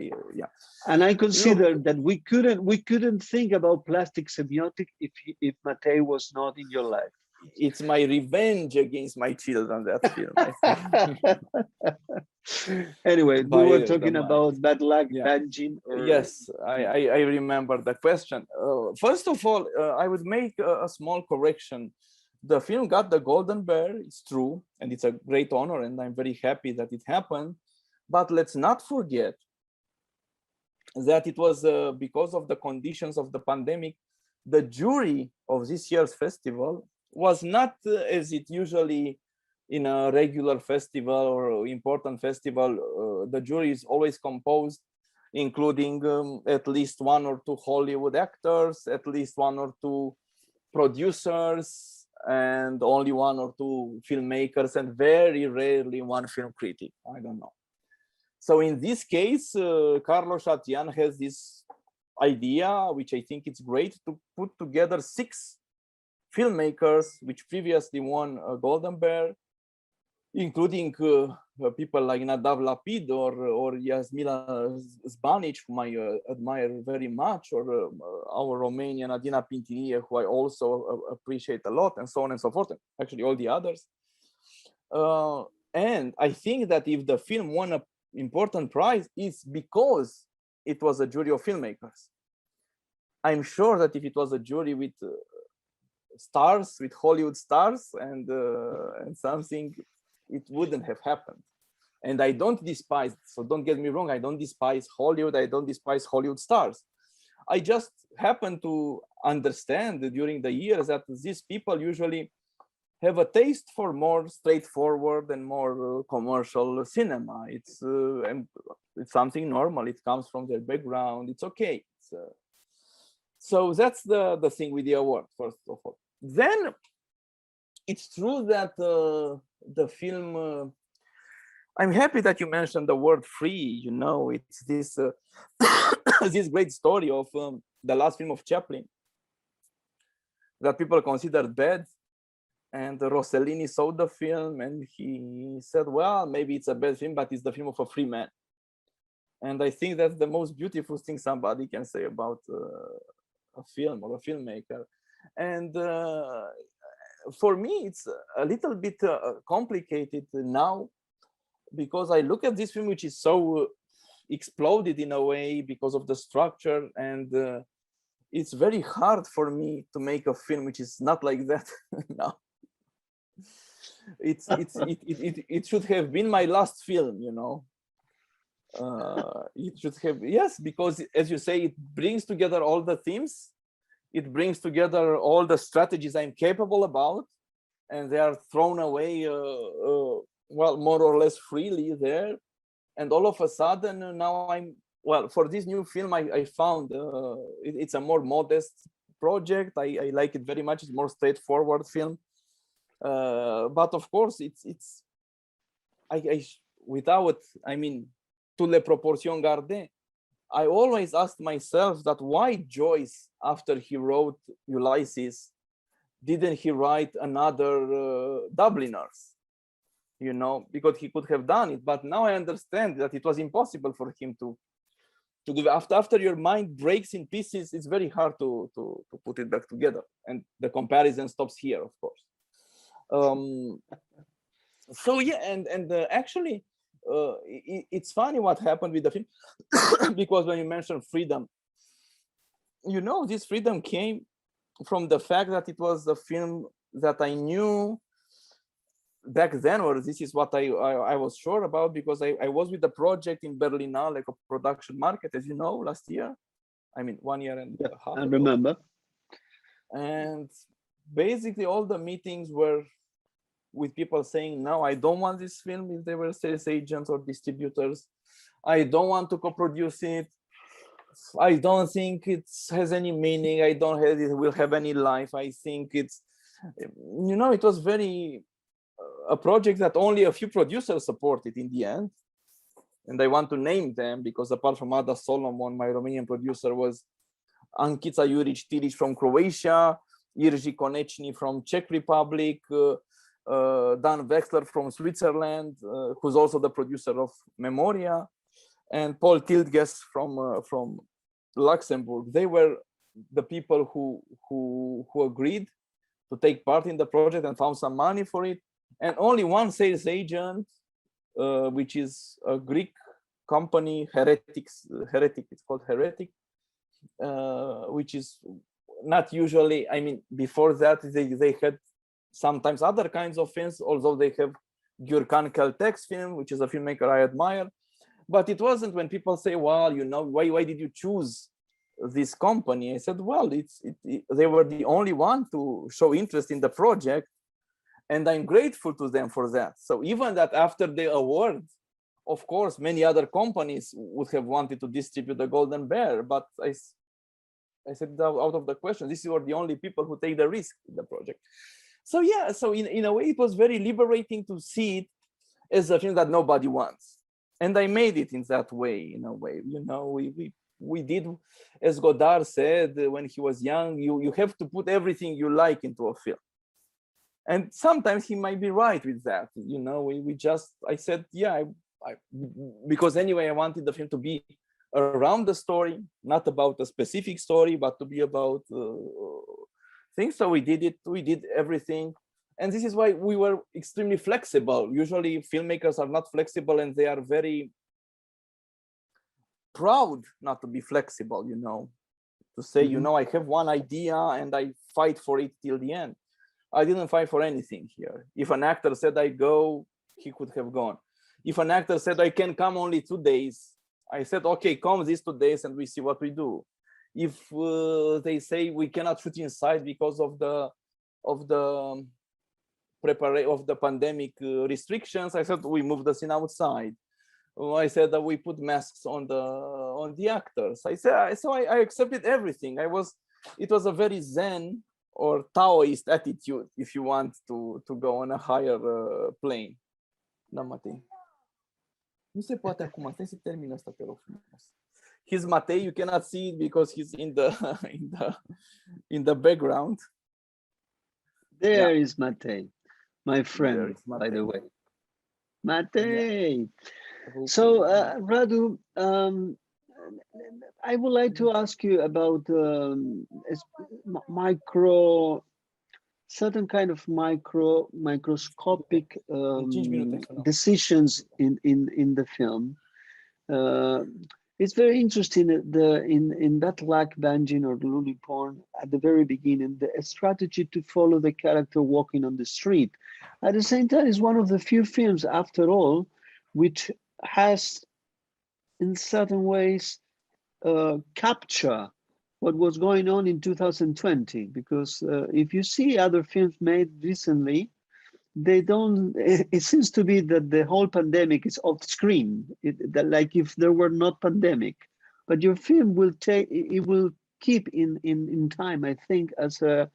And I consider that we couldn't think about plastic semiotic if Mateo was not in your life. it's my revenge against my children, that film. Anyway, we were talking about bad luck, bad gene. Yes, I remember the question. First of all, I would make a small correction. The film got the Golden Bear, it's true, and it's a great honor, and I'm very happy that it happened. But let's not forget that it was because of the conditions of the pandemic, the jury of this year's festival was not as it usually in a regular festival or important festival. The jury is always composed, including at least 1 or 2 Hollywood actors, at least 1 or 2 producers, and only 1 or 2 filmmakers, and very rarely 1 film critic. I don't know. So in this case, Carlos Chatian has this idea, which I think it's great, to put together 6 filmmakers which previously won a Golden Bear, including people like Nadav Lapid or Jasmila Zbanic, whom I admire very much, or our Romanian Adina Pintinie, who I also appreciate a lot, and so on and so forth, actually all the others. And I think that if the film won an important prize, it's because it was a jury of filmmakers. I'm sure that if it was a jury with stars, with Hollywood stars and something, it wouldn't have happened. And I don't despise, so don't get me wrong, I don't despise Hollywood, I don't despise Hollywood stars. I just happen to understand during the years that these people usually have a taste for more straightforward and more commercial cinema. It's something normal, it comes from their background, it's okay. So that's the thing with the award, first of all. Then it's true that the film, I'm happy that you mentioned the word free, you know, it's this, this great story of the last film of Chaplin that people considered bad. And Rossellini saw the film and he said, well, maybe it's a bad film, but it's the film of a free man. And I think that's the most beautiful thing somebody can say about a film or a filmmaker. And for me, it's a little bit complicated now, because I look at this film, which is so exploded in a way because of the structure, and it's very hard for me to make a film which is not like that now. It should have been my last film, you know. It should have, yes, because as you say, it brings together all the themes, it brings together all the strategies I'm capable about, and they are thrown away, well, more or less freely there. And all of a sudden, now well, for this new film, I found it's a more modest project. I like it very much. It's more straightforward film. But of course, without, I mean, toutes les proportions gardées, I always asked myself that why Joyce, after he wrote Ulysses, didn't he write another Dubliners? You know, because he could have done it. But now I understand that it was impossible for him to do. After your mind breaks in pieces, it's very hard to put it back together. And the comparison stops here, of course. So yeah, and actually, it's funny what happened with the film, because when you mentioned freedom, you know, this freedom came from the fact that it was a film that I knew back then, or this is what I was sure about, because I was with the project in Berlinale, like a production market, as you know, last year. I mean, 1 year and a half. I remember. And basically all the meetings were with people saying, no, I don't want this film if they were sales agents or distributors. I don't want to co-produce it. I don't think it has any meaning. I don't think it will have any life. I think it's, you know, it was very, a project that only a few producers supported in the end. And I want to name them because apart from Ada Solomon, my Romanian producer was Ankica Juric-Tilic from Croatia, Irji Konechny from Czech Republic, Dan Wexler from Switzerland, who's also the producer of Memoria, and Paul Tildges from Luxembourg. They were the people who agreed to take part in the project and found some money for it. And only one sales agent, which is a Greek company, Heretic, it's called Heretic, which is not usually, I mean, before that, they had sometimes other kinds of films, although they have Gürkan Keltek's film, which is a filmmaker I admire. But it wasn't when people say, well, you know, why did you choose this company? I said, well, they were the only one to show interest in the project, and I'm grateful to them for that. So even that after the award, of course, many other companies would have wanted to distribute the Golden Bear, but I said out of the question, these were the only people who take the risk in the project. So yeah, so in a way, it was very liberating to see it as a film that nobody wants. And I made it in that way, in a way, you know, we did, as Godard said when he was young, you have to put everything you like into a film. And sometimes he might be right with that, you know, I said, yeah, because anyway, I wanted the film to be around the story, not about a specific story, but to be about things. So we did everything. And this is why we were extremely flexible. Usually filmmakers are not flexible, and they are very proud not to be flexible, you know, to say, you know, I have one idea and I fight for it till the end. I didn't fight for anything here. If an actor said I go, he could have gone. If an actor said I can come only 2 days, I said, okay, come these 2 days and we see what we do. If they say we cannot shoot inside because of the pandemic restrictions, I said we move the scene outside. I said that we put masks on the actors. I said, so I accepted everything. It was a very Zen or Taoist attitude, if you want to go on a higher plane. Da, Matei. Nu se poate acum. Stai să termin asta, te rog frumos. He's Matei. You cannot see it because he's in the background. There is Matei, my friend, by the way. Matei. Yeah. So, Radu, I would like to ask you about certain kind of microscopic decisions in the film. It's very interesting in that Lac Bangin or Looney Porn at the very beginning, the strategy to follow the character walking on the street. At the same time, it's one of the few films, after all, which has, in certain ways, capture what was going on in 2020. Because if you see other films made recently, they don't. It seems to be that the whole pandemic is off screen. Like if there were not pandemic, but your film will keep in time, I think, as a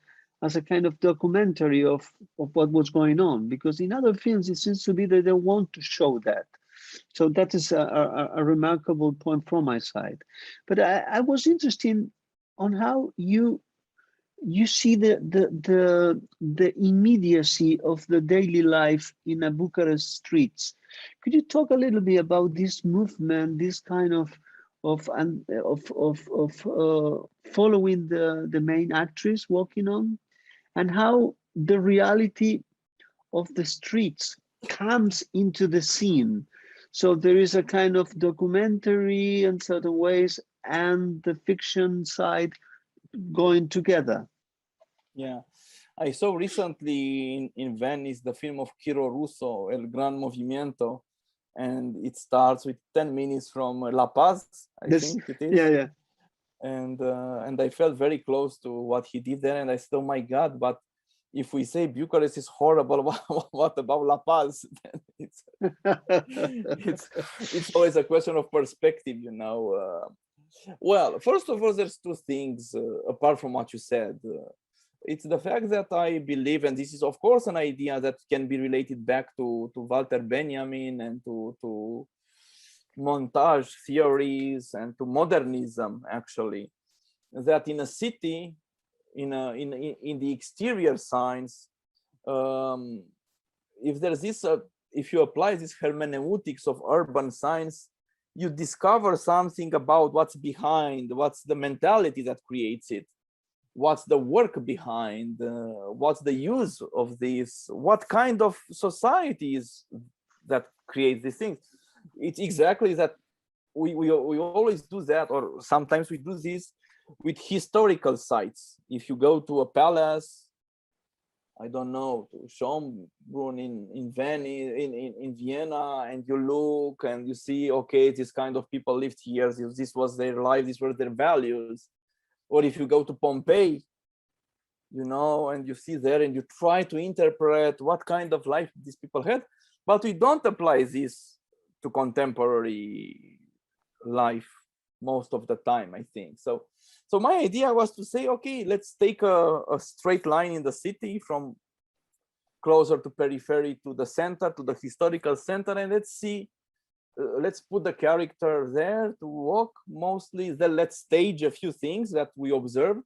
kind of documentary of what was going on. Because in other films, it seems to be that they want to show that. So that is a remarkable point from my side. But I was interested on how you see the immediacy of the daily life in a Bucharest streets. Could you talk a little bit about this movement, this kind of following the main actress walking on, and how the reality of the streets comes into the scene? So there is a kind of documentary in certain ways and the fiction side going together. Yeah, I saw recently in Venice the film of Chiro Russo, El Gran Movimiento, and it starts with 10 minutes from La Paz, I think it is. Yeah. And I felt very close to what he did there, and I said, oh my God, but if we say Bucharest is horrible, what about La Paz? It's always a question of perspective, you know. Well, first of all, there's two things apart from what you said. It's the fact that I believe, and this is of course an idea that can be related back to Walter Benjamin and to montage theories and to modernism, actually, that in a city, in the exterior signs, if there's this, if you apply this hermeneutics of urban signs, you discover something about what's behind, what's the mentality that creates it. what's the work behind, what's the use of this, what kind of societies that create these things. It's exactly that we always do that, or sometimes we do this with historical sites. If you go to a palace, I don't know, to Schönbrunn in Venice, in Vienna, and you look and you see, okay, this kind of people lived here, this was their life, these were their values. Or if you go to Pompeii, you know, and you see there and you try to interpret what kind of life these people had, but we don't apply this to contemporary life most of the time, I think. So my idea was to say, okay, let's take a straight line in the city from closer to periphery to the center, to the historical center, and let's see, let's put the character there to walk mostly, then let's stage a few things that we observed.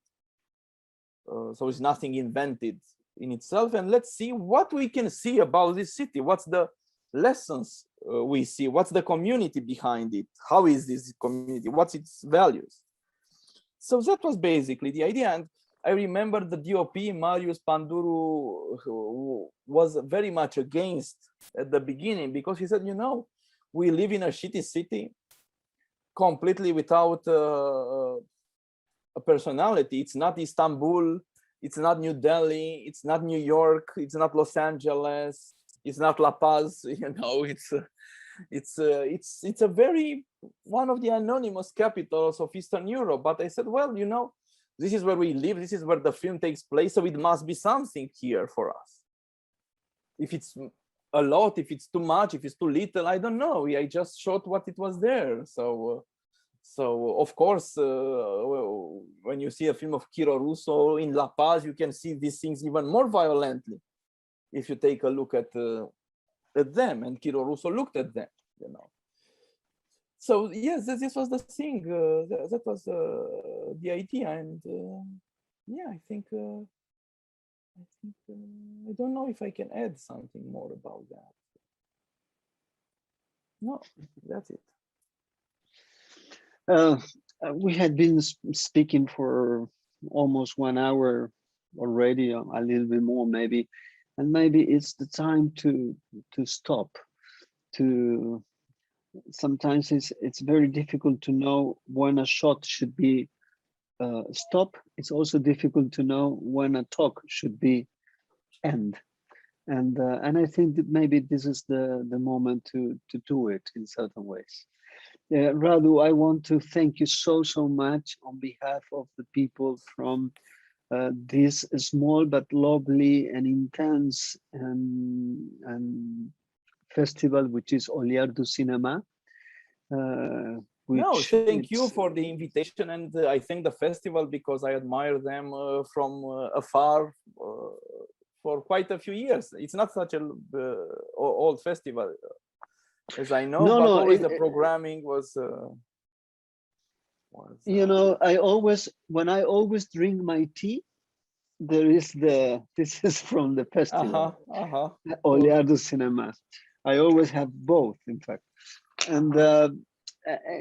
So it's nothing invented in itself, and let's see what we can see about this city. What's the lessons we see? What's the community behind it? How is this community? What's its values? So that was basically the idea. And I remember the DOP, Marius Panduru, who was very much against at the beginning, because he said, you know, we live in a shitty city completely without a personality. It's not Istanbul, it's not New Delhi, it's not New York, it's not Los Angeles, it's not La Paz, you know, it's a very, one of the anonymous capitals of Eastern Europe. But I said, well, you know, this is where we live, this is where the film takes place, so it must be something here for us. If it's a lot, if it's too much, if it's too little, I don't know. I just shot what it was there. So of course, when you see a film of Quiro Russo in La Paz, you can see these things even more violently if you take a look at them, and Quiro Russo looked at them, you know. So yes, this was the thing. That was the idea, and yeah, I think I don't know if I can add something more about that. No, that's it. We had been speaking for almost 1 hour already, a little bit more maybe, and maybe it's the time to stop. Sometimes it's very difficult to know when a shot should be stop. It's also difficult to know when a talk should be end, and I think that maybe this is the moment to do it in certain ways. Radu, I want to thank you so much on behalf of the people from this small but lovely and intense and festival, which is Olhar do Cinema. No, thank you for the invitation, and I thank the festival because I admire them from afar for quite a few years. It's not such a old festival, as I know, but always the programming was you know, when I always drink my tea, there is this is from the festival, Olhar do Cinema. I always have both, in fact. And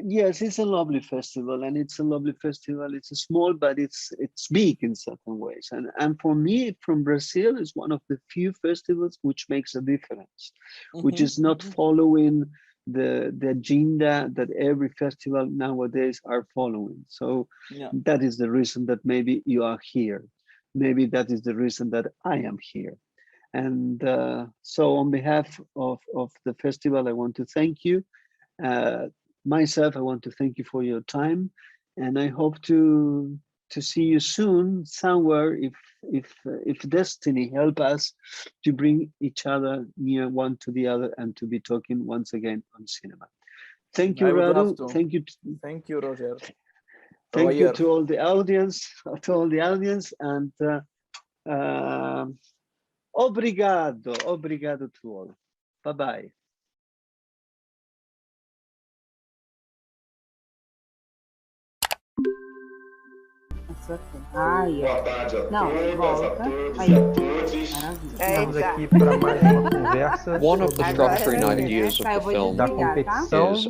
yes, it's a lovely festival, and it's a lovely festival. It's small, but it's big in certain ways. And for me, from Brazil, is one of the few festivals which makes a difference, which is not following the agenda that every festival nowadays are following. So that is the reason that maybe you are here. Maybe that is the reason that I am here. And so on behalf of the festival, I want to thank you. Myself, I want to thank you for your time, and I hope to see you soon somewhere if destiny help us to bring each other near one to the other and to be talking once again on cinema. Thank you, Radu. Thank you. Thank you, Roger. Thank you to all the audience, and obrigado to all. Bye-bye. Boa tarde a todas, a todos e a todos. Estamos aqui para mais uma conversa. One of the structuring ideas of the film da competição.